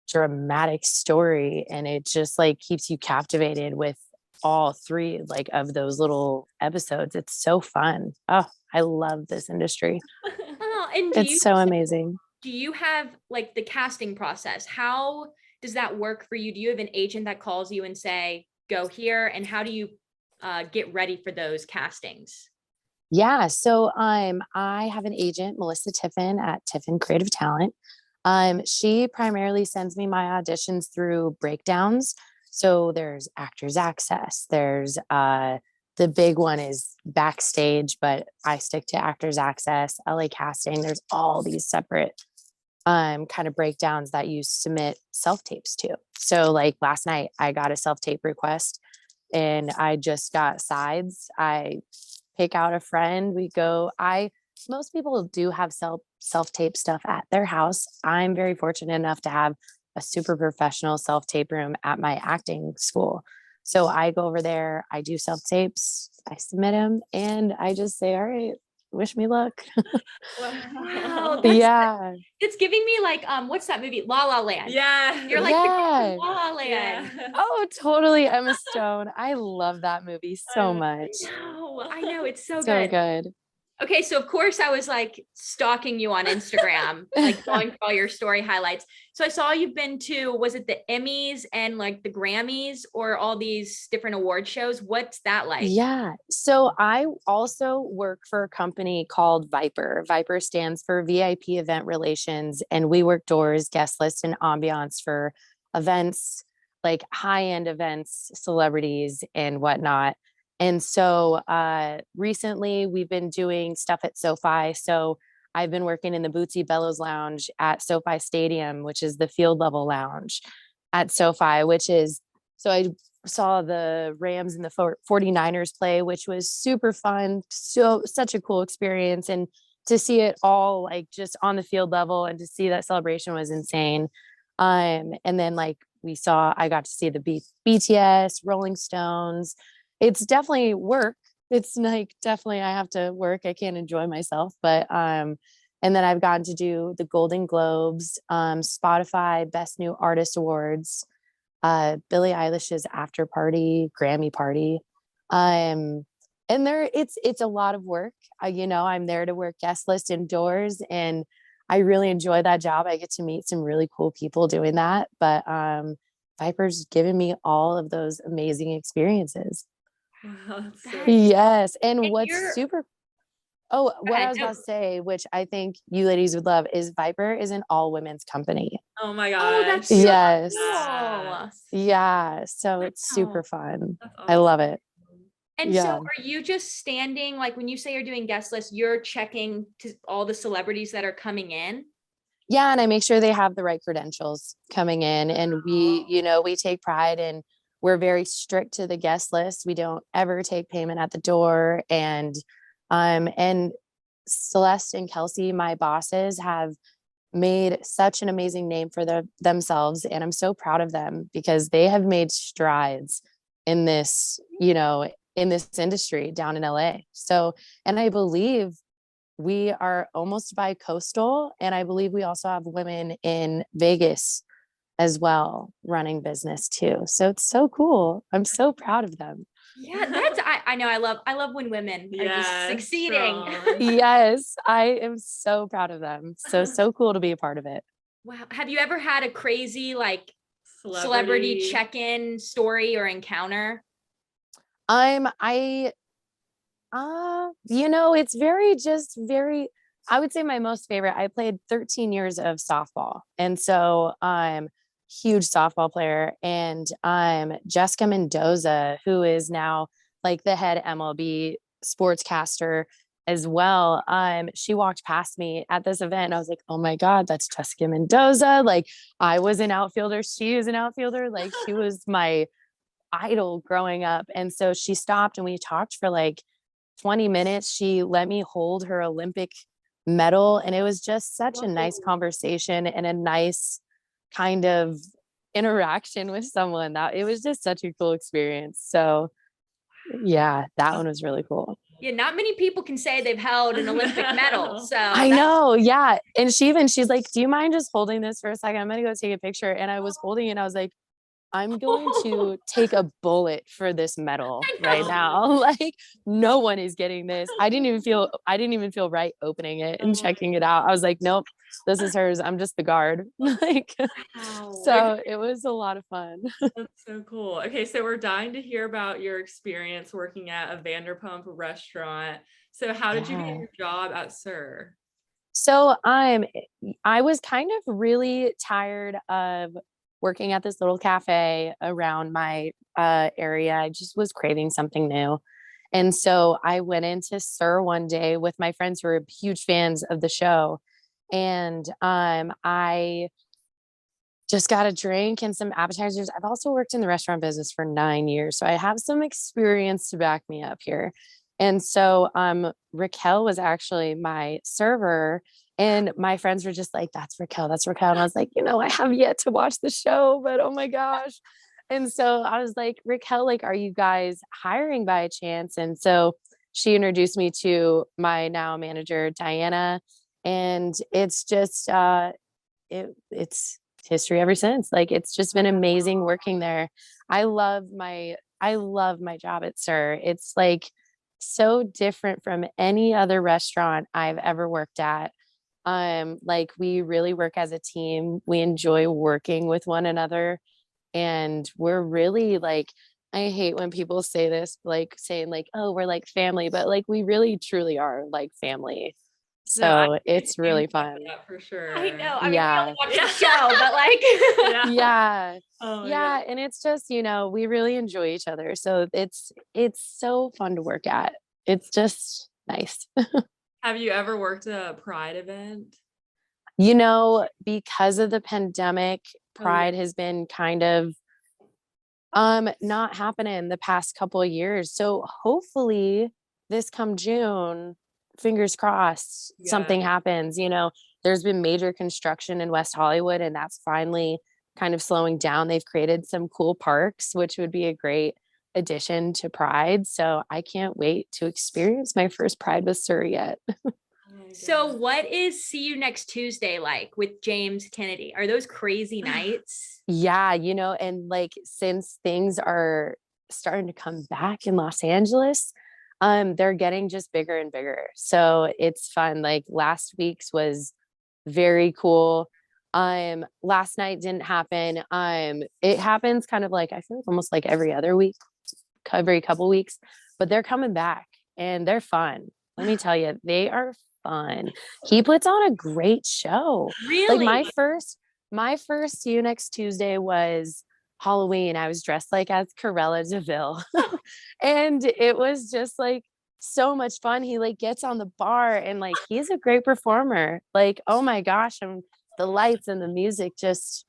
dramatic story and it just like keeps you captivated with all three like of those little episodes. It's so fun. Oh, I love this industry. Oh, and It's so amazing. do you have like the casting process? How does that work for you? Do you have an agent that calls you and say, go here? And how do you get ready for those castings? Yeah. So I have an agent, Melissa Tiffin at Tiffin Creative Talent. She primarily sends me my auditions through breakdowns. So there's Actors Access. There's the big one is Backstage, but I stick to Actors Access, LA Casting. There's all these separate kind of breakdowns that you submit self tapes to. So like last night I got a self tape request and I just got sides. I pick out a friend. Most people do have self tape stuff at their house. I'm very fortunate enough to have a super professional self tape room at my acting school. So I go over there, I do self tapes, I submit them, and I just say, all right, wish me luck. Wow, Yeah. it's giving me like what's that movie? La La Land. Yeah. You're like Yeah. La La Land. Yeah. Oh, totally. Emma Stone. I love that movie so much. No, I know it's so So good. good. Okay, so of course I was like stalking you on Instagram, like going through all your story highlights. So I saw you've been to, was it the Emmys and like the Grammys or all these different award shows? What's that like? Yeah. So I also work for a company called Viper. Viper stands for VIP Event Relations, and we work doors, guest list, and ambiance for events, like high-end events, celebrities, and whatnot. And so recently we've been doing stuff at SoFi. So I've been working in the Bootsy Bellows Lounge at SoFi Stadium, which is the field level lounge at SoFi, so I saw the Rams and the 49ers play, which was super fun. So such a cool experience. And to see it all like just on the field level and to see that celebration was insane. And then like I got to see the BTS, Rolling Stones. It's definitely work. It's like definitely I have to work. I can't enjoy myself. But and then I've gotten to do the Golden Globes, Spotify Best New Artist Awards. Billie Eilish's after party, Grammy party. And it's a lot of work. I'm there to work guest list indoors, and I really enjoy that job. I get to meet some really cool people doing that. But Viper's given me all of those amazing experiences. Wow, that's so Yes. And And what's you're- super Oh, what ahead, I was no. about to say, which I think you ladies would love, is Viper is an all women's company. Oh my gosh. Oh, that's so Yes. cool. Yeah. So it's Wow. super fun. That's I love awesome. it. And Yeah. so are you just standing, like when you say you're doing guest lists, you're checking to all the celebrities that are coming in? Yeah. And I make sure they have the right credentials coming in. And we take pride in, we're very strict to the guest list. We don't ever take payment at the door. And Celeste and Kelsey, my bosses, have made such an amazing name for themselves. And I'm so proud of them because they have made strides in this, in this industry down in LA. So, and I believe we are almost bi-coastal. And I believe we also have women in Vegas as well running business too. So it's so cool. I'm so proud of them. Yeah, I know. I love when women are just succeeding. Yes, I am so proud of them. So cool to be a part of it. Wow. Have you ever had a crazy like celebrity check-in story or encounter? It's I would say my most favorite, I played 13 years of softball. And so I'm huge softball player. And Jessica Mendoza, who is now like the head MLB sportscaster as well. She walked past me at this event and I was like, oh my God, that's Jessica Mendoza. Like I was an outfielder. She was an outfielder. Like she was my idol growing up. And so she stopped and we talked for like 20 minutes. She let me hold her Olympic medal. And it was just such a nice conversation and a nice kind of interaction with someone that it was just such a cool experience. So yeah, that one was really cool. Yeah, not many people can say they've held an Olympic medal. So I know. Yeah. And she's like, do you mind just holding this for a second? I'm going to go take a picture. And I was holding it and I was like, I'm going to take a bullet for this medal right now. Like no one is getting this. I didn't even feel right opening it and checking it out. I was like, nope, this is hers. I'm just the guard. Like, so it was a lot of fun. That's so cool. Okay. So we're dying to hear about your experience working at a Vanderpump restaurant. So how did you get your job at SURver? So I was kind of really tired of working at this little cafe around my area. I just was craving something new. And so I went into SURver one day with my friends who were huge fans of the show. And I just got a drink and some appetizers. I've also worked in the restaurant business for 9 years. So I have some experience to back me up here. And so Raquel was actually my server. And my friends were just like, that's Raquel, that's Raquel. And I was like, I have yet to watch the show, but oh my gosh. And so I was like, Raquel, like, are you guys hiring by chance? And so she introduced me to my now manager, Diana. And it's just, it's history ever since. Like, it's just been amazing working there. I love my job at SURver. It's like so different from any other restaurant I've ever worked at. Like we really work as a team. We enjoy working with one another, and we're really like, I hate when people say this, like saying like, oh, we're like family, but like we really truly are like family. So it's really fun. For sure. I know. I mean, Yeah. we only watch the show, but like yeah. Oh yeah. And it's just, we really enjoy each other. So it's so fun to work at. It's just nice. Have you ever worked a Pride event? Because of the pandemic, Pride has been kind of not happening the past couple of years. So hopefully this come June, fingers crossed, something happens. There's been major construction in West Hollywood, and that's finally kind of slowing down. They've created some cool parks, which would be a great addition to Pride. So I can't wait to experience my first Pride with SURver yet. So what is See You Next Tuesday like with James Kennedy? Are those crazy nights? Yeah, and like since things are starting to come back in Los Angeles, they're getting just bigger and bigger. So it's fun. Like last week's was very cool. Last night didn't happen. It happens kind of like I feel like almost like every other week, every couple weeks, but they're coming back and they're fun. Let me tell you, they are fun. He puts on a great show. Really? Like my first See You Next Tuesday was Halloween. I was dressed like as Corella DeVille. And it was just like so much fun. He like gets on the bar and like he's a great performer. Like, oh my gosh, and the lights and the music just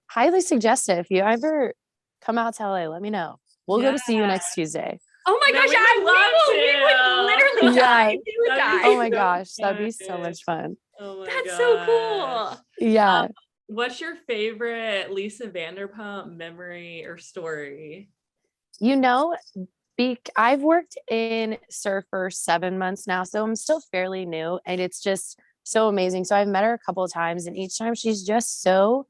highly suggestive. If you ever come out to LA, let me know. We'll go to See You Next Tuesday. Oh my gosh, we would literally die. We would die. Oh my gosh, that'd be so much fun. Oh my That's gosh. so cool. Yeah. What's your favorite Lisa Vanderpump memory or story? I've worked in SURver for 7 months now, so I'm still fairly new, and it's just so amazing. So I've met her a couple of times, and each time she's just so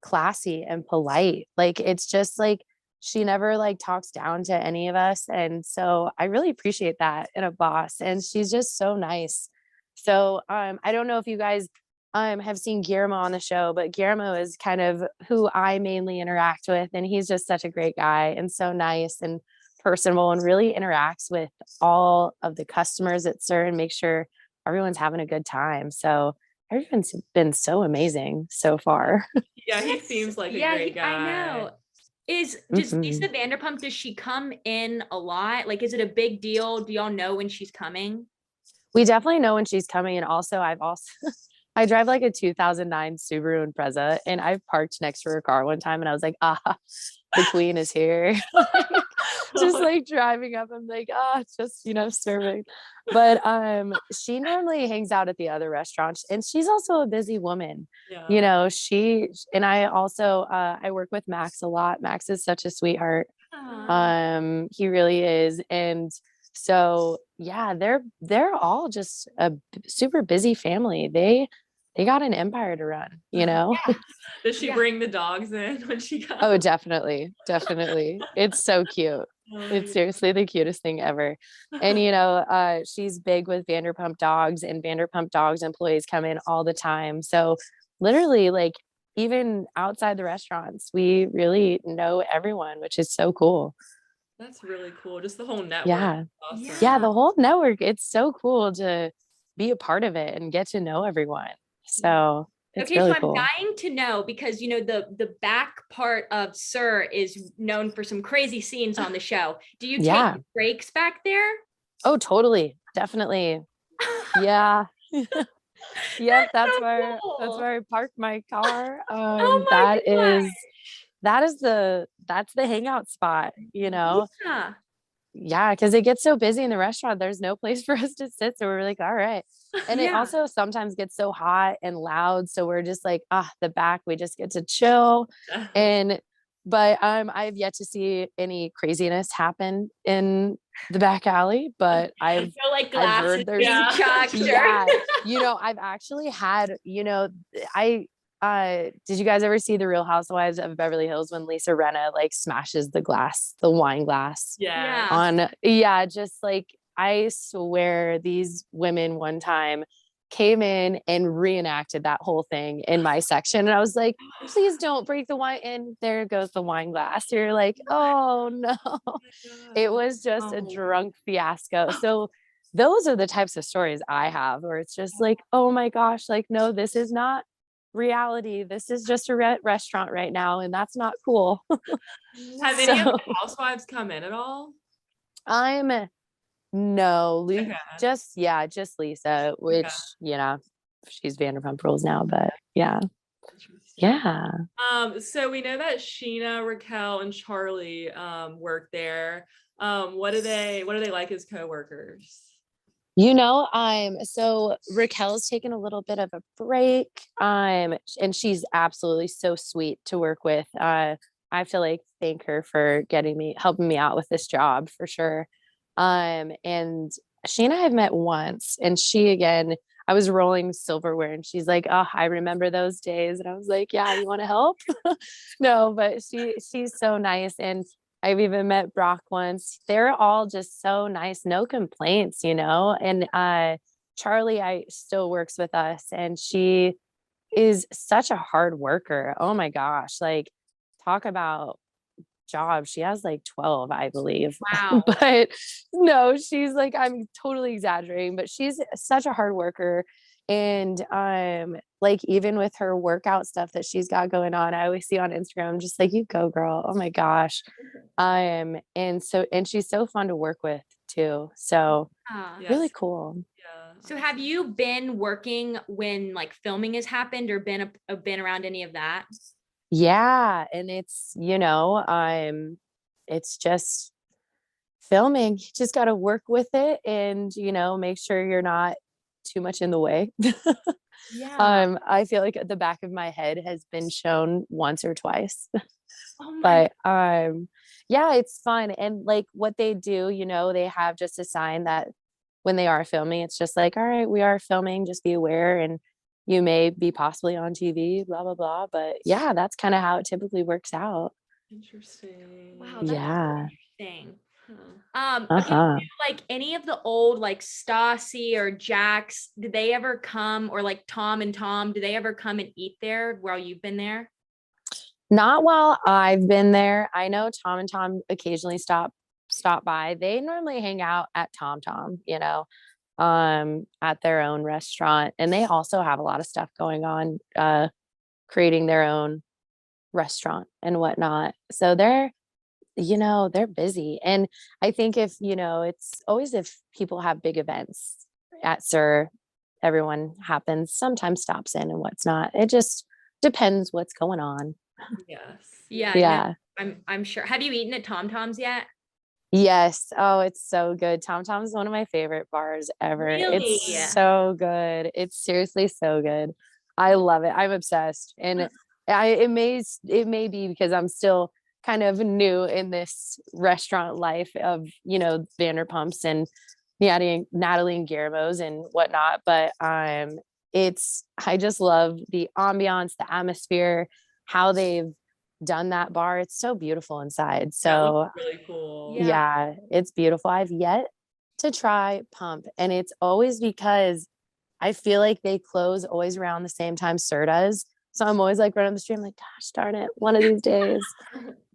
classy and polite. Like it's just like she never like talks down to any of us, and so I really appreciate that in a boss. And she's just so nice. So I don't know if you guys have seen Guillermo on the show, but Guillermo is kind of who I mainly interact with, and he's just such a great guy and so nice and personable and really interacts with all of the customers at SUR and make sure everyone's having a good time. So everyone's been so amazing so far. Yeah, he seems like a great guy. I know. Does Lisa Vanderpump, does she come in a lot? Like, is it a big deal? Do y'all know when she's coming? We definitely know when she's coming. And also I drive like a 2009 Subaru Impreza, and I've parked next to her car one time and I was like, the queen is here. Just like driving up, I'm like, just, serving. But she normally hangs out at the other restaurants, and she's also a busy woman. Yeah. She and I also I work with Max a lot. Max is such a sweetheart. He really is. And so yeah, they're all just a super busy family. They got an empire to run, Yeah. Does she bring the dogs in when she comes? Oh, definitely. It's so cute. It's seriously the cutest thing ever. And she's big with Vanderpump Dogs, and Vanderpump Dogs employees come in all the time. So literally, like, even outside the restaurants, we really know everyone, which is so cool. That's really cool. Just the whole network. Yeah. Awesome. Yeah, the whole network. It's so cool to be a part of it and get to know everyone. So it's really cool. I'm dying to know, because the back part of SUR is known for some crazy scenes on the show. Do you take breaks back there? Oh, totally. Definitely. Yeah. Yep, that's where I park my car. That's the hangout spot, Yeah, because it gets so busy in the restaurant. There's no place for us to sit. So we're like, all right. And it also sometimes gets so hot and loud. So we're just like, the back, we just get to chill. But I've yet to see any craziness happen in the back alley, but I've heard there's I've actually had, did you guys ever see The Real Housewives of Beverly Hills when Lisa Rinna like smashes the wine glass? Just like, I swear these women one time came in and reenacted that whole thing in my section. And I was like, please don't break the wine. And there goes the wine glass. You're like, oh no. It was just a drunk fiasco. So those are the types of stories I have, where it's just like, oh my gosh, like, no, this is not reality. This is just a restaurant right now, and that's not cool. Have any of the housewives come in at all? No, just Lisa, which she's Vanderpump Rules now, but yeah. So we know that Sheena, Raquel, and Charlie work there. What do they like as coworkers? So Raquel's taken a little bit of a break, and she's absolutely so sweet to work with. I feel like thank her for helping me out with this job for sure. And she and I have met once, and she, again, I was rolling silverware and she's like, oh, I remember those days. And I was like, yeah, you want to help? No, but she's so nice. And I've even met Brock once. They're all just so nice, no complaints, And Charlie, I still works with us, and she is such a hard worker. Oh my gosh. Like, talk about jobs. She has like 12, I believe. Wow. But no, she's like, I'm totally exaggerating, but she's such a hard worker. And like, even with her workout stuff that she's got going on, I always see on Instagram, I'm just like, you go, girl. Oh my gosh. And she's so fun to work with too. So really cool. Yeah. So have you been working when like filming has happened, or been around any of that? Yeah. And it's, it's just filming. You just got to work with it and, make sure you're not too much in the way. Yeah. I feel like the back of my head has been shown once or twice. Oh my. Yeah, it's fun. And like what they do, they have just a sign that when they are filming, it's just like, all right, we are filming, just be aware. And you may be possibly on TV, blah, blah, blah. But yeah, that's kind of how it typically works out. Interesting. Wow, that's Yeah. interesting. Huh. Okay, like any of the old like Stassi or Jax, did they ever come, or like Tom and Tom, did they ever come and eat there while you've been there? Not while I've been there. I know Tom and Tom occasionally stop by. They normally hang out at Tom Tom, at their own restaurant. And they also have a lot of stuff going on, creating their own restaurant and whatnot. So they're busy. And I think if, it's always if people have big events at SUR, everyone happens, sometimes stops in and what's not. It just depends what's going on. Yes. Yeah. I'm sure. Have you eaten at Tom Tom's yet? Yes. Oh, it's so good. Tom Tom's one of my favorite bars ever. Really? It's so good. It's seriously so good. I love it. I'm obsessed. And it may be because I'm still kind of new in this restaurant life of, Vanderpumps and Natalie and Guillermo's and whatnot. But I just love the ambiance, the atmosphere, how they've done that bar. It's so beautiful inside. So really cool. Yeah, it's beautiful. I've yet to try Pump, and it's always because I feel like they close always around the same time SUR does. So I'm always like running the street. I'm like, gosh darn it, one of these days.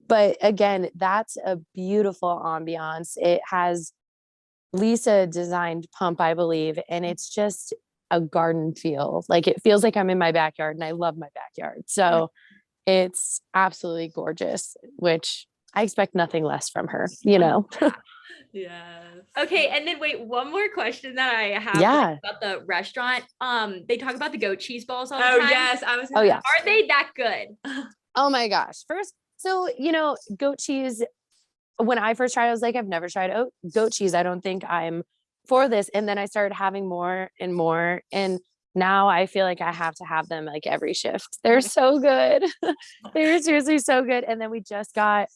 But again, that's a beautiful ambiance. It has Lisa designed Pump, I believe, and it's just a garden feel. Like it feels like I'm in my backyard, and I love my backyard. So it's absolutely gorgeous, which I expect nothing less from her, Yes. Okay, and then wait, one more question that I have about the restaurant. They talk about the goat cheese balls all the time. Yes, Are they that good? Oh my gosh. First, so goat cheese, when I first tried, I was like, I've never tried goat cheese. I don't think I'm for this. And then I started having more and more. And now I feel like I have to have them like every shift. They're so good. They're seriously so good. And then we just got,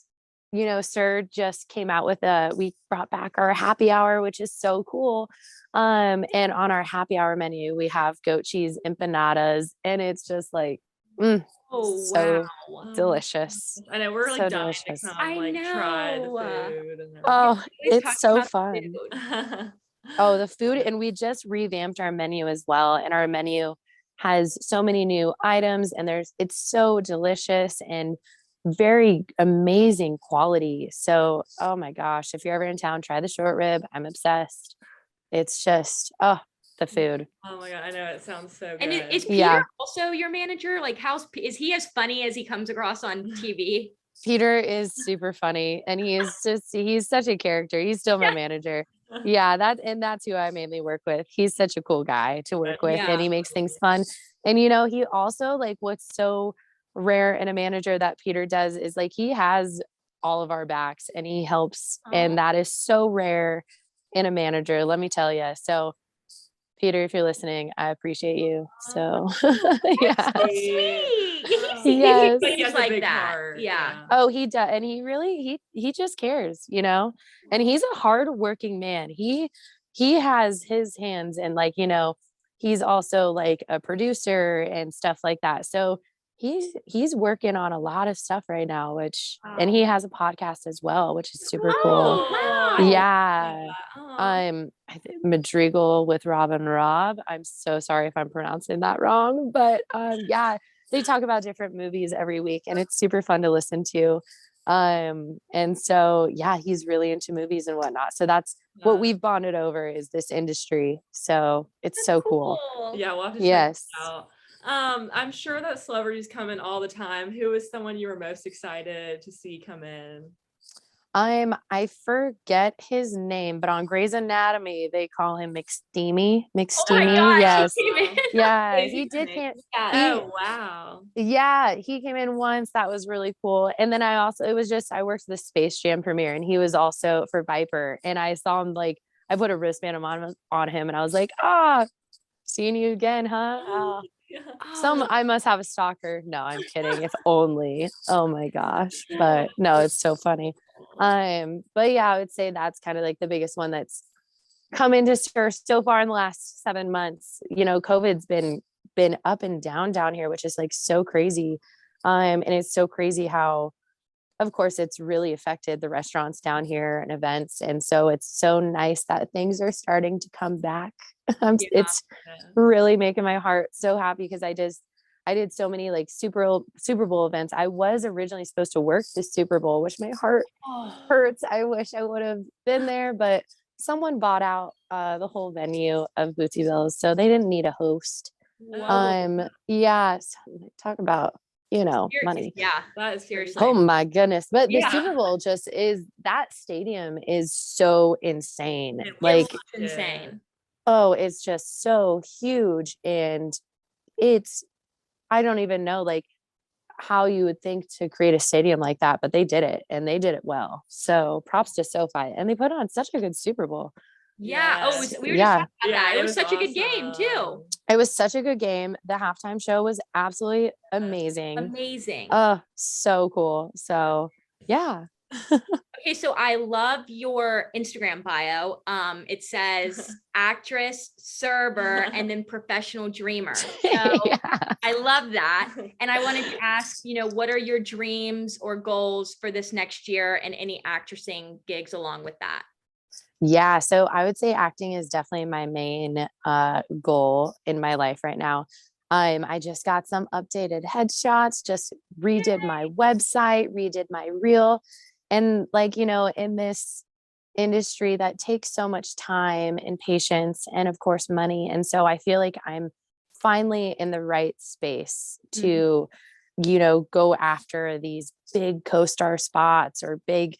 SUR just came out with we brought back our happy hour, which is so cool. And on our happy hour menu, we have goat cheese empanadas, and it's just like, so delicious. I know we're like so dying delicious. to come, like, try the food. It's so fun. Oh, the food. And we just revamped our menu as well. And our menu has so many new items, and it's so delicious and very amazing quality. So, oh my gosh, if you're ever in town, try the short rib. I'm obsessed. It's just, the food. Oh my God, I know, it sounds so good. And is Peter also your manager? Like, is he as funny as he comes across on TV? Peter is super funny, and he's such a character. He's still my manager. Yeah, that's who I mainly work with. He's such a cool guy to work with, and he makes things fun. And he also, like, what's so rare in a manager that Peter does is like he has all of our backs and he helps, and that is so rare in a manager, let me tell you. So Peter, if you're listening, I appreciate you. So yeah. So sweet. Yes. He's like that. Heart. Yeah. Oh, he does. And he really, he just cares, and he's a hardworking man. He has his hands, and like, he he's also like a producer and stuff like that. So he's working on a lot of stuff right now, and he has a podcast as well, which is super cool. Wow. Yeah. I think Madrigal with Rob and Rob. I'm so sorry if I'm pronouncing that wrong, but yeah, they talk about different movies every week and it's super fun to listen to. And so yeah, he's really into movies and whatnot. So that's what we've bonded over, is this industry. So it's so cool. Yeah, we'll have to check it out. I'm sure that celebrities come in all the time. Who is someone you were most excited to see come in? I forget his name, but on Grey's Anatomy they call him McSteamy. Oh my gosh, yes. he came in. Yeah, he did. Oh wow. Yeah, he came in once. That was really cool. And then I worked the Space Jam premiere, and he was also for Viper. And I saw him, like, I put a wristband on him, and I was like, seeing you again, huh? I must have a stalker. No, I'm kidding. If only. Oh my gosh. But no, it's so funny. But yeah, I would say that's kind of like the biggest one that's come into stir so far in the last 7 months. You know, COVID's been up and down here, which is like so crazy. And it's so crazy how, of course, it's really affected the restaurants down here and events. And so it's so nice that things are starting to come back. It's really making my heart so happy, because I did so many like Super Bowl events. I was originally supposed to work the Super Bowl, which my heart hurts. I wish I would have been there, but someone bought out the whole venue of Bootsy-Bills, so they didn't need a host. Yeah, so talk about, money. Yeah, that is seriously. Oh my goodness. But the Super Bowl that stadium is so insane. Like insane. Oh, it's just so huge. And I don't even know like how you would think to create a stadium like that, but they did it, and they did it well. So props to SoFi, and they put on such a good Super Bowl. Yeah. We were just talking about that. It was such a good game too. It was such a good game. The halftime show was absolutely amazing. Oh, so cool. So yeah. Okay, so I love your Instagram bio. It says actress, SURver, and then professional dreamer. So I love that. And I wanted to ask, what are your dreams or goals for this next year, and any actressing gigs along with that? Yeah, so I would say acting is definitely my main goal in my life right now. I just got some updated headshots, just redid my website, redid my reel. And like, in this industry that takes so much time and patience and of course money. And so I feel like I'm finally in the right space to, go after these big co-star spots, or big,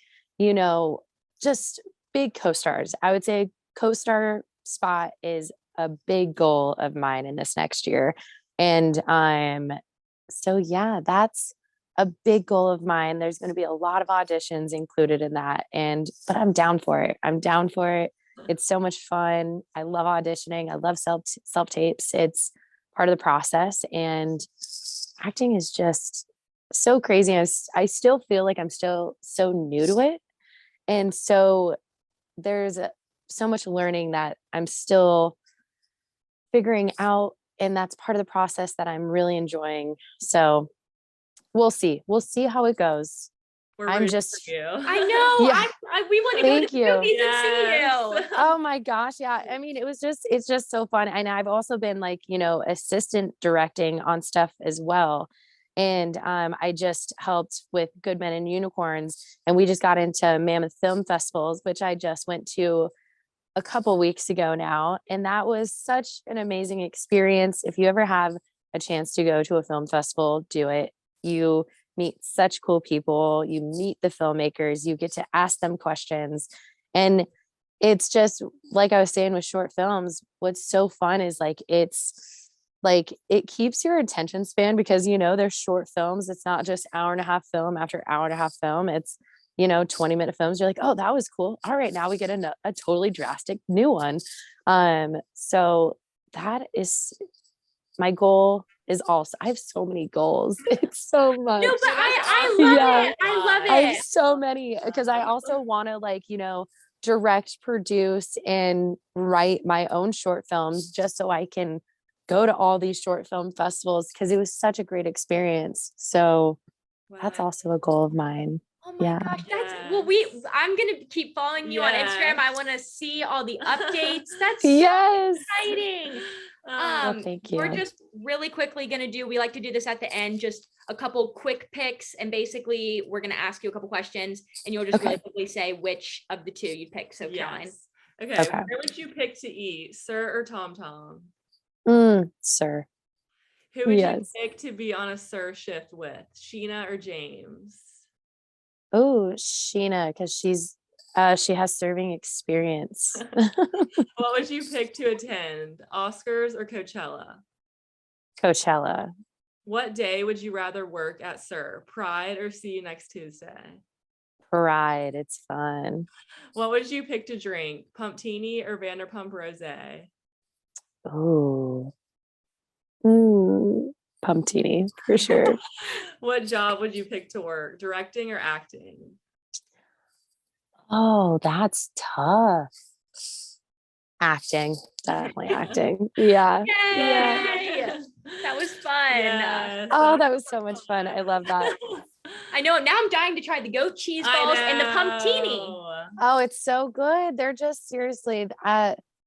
just big co-stars. I would say co-star spot is a big goal of mine in this next year. And so yeah, that's a big goal of mine. There's going to be a lot of auditions included in that. But I'm down for it. It's so much fun. I love auditioning. I love self tapes. It's part of the process, and acting is just so crazy. I still feel like I'm still so new to it. And so there's so much learning that I'm still figuring out. And that's part of the process that I'm really enjoying. So we'll see how it goes. I'm just for you. I know. Yeah. We want to go to the movies and see you. Oh my gosh. Yeah. I mean, it's just so fun. And I've also been like, assistant directing on stuff as well. And I just helped with Good Men and Unicorns, and we just got into Mammoth Film Festivals, which I just went to a couple weeks ago now. And that was such an amazing experience. If you ever have a chance to go to a film festival, do it. You meet such cool people, you meet the filmmakers, you get to ask them questions. And it's just like I was saying with short films, what's so fun is it keeps your attention span, because they're short films. It's not just hour and a half film after hour and a half film. It's 20-minute films. You're like, oh, that was cool. All right, now we get a totally drastic new one. So that is my goal. Is also, I have so many goals. It's so much. No, but I love it. I love it. I have so many, because I also want to direct, produce, and write my own short films, just so I can go to all these short film festivals because it was such a great experience. So that's also a goal of mine. Oh my gosh, I'm gonna keep following you on Instagram. I want to see all the updates. That's so exciting. Well, thank you. We're just really quickly we like to do this at the end, just a couple quick picks, and basically we're gonna ask you a couple questions, and you'll just really quickly say which of the two you pick. So Caroline. Okay. Where would you pick to eat, SUR or Tom Tom? SUR. Who would you pick to be on a SUR shift with, Sheena or James? Oh, Sheena, because she has serving experience. What would you pick to attend, Oscars or Coachella? Coachella. What day would you rather work at SUR, Pride or See You Next Tuesday? Pride, it's fun. What would you pick to drink, Pumptini or Vanderpump Rosé? Oh, Pumptini for sure. What job would you pick to work, directing or acting? Oh, that's tough. Acting, definitely acting. Yeah. Yay! That was fun. Yes. Oh, that was so much fun. I love that. I know. Now I'm dying to try the goat cheese balls and the pumptini. Oh, it's so good. They're just seriously,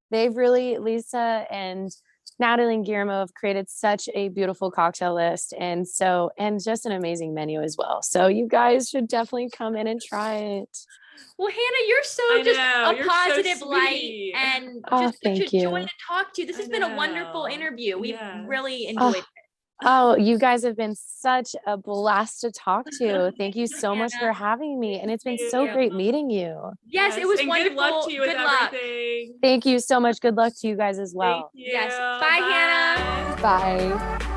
they've really, Lisa and Natalie and Guillermo have created such a beautiful cocktail list, and just an amazing menu as well. So you guys should definitely come in and try it. Well, Hannah, you're so positive light and just such a joy to talk to. This has been a wonderful interview. We've really enjoyed it. Oh, you guys have been such a blast to talk to. Thank you so much for having me. And it's been so great meeting you. Yes, it was wonderful. Good luck to you with everything. Thank you so much. Good luck to you guys as well. Yes. Bye, Hannah. Bye.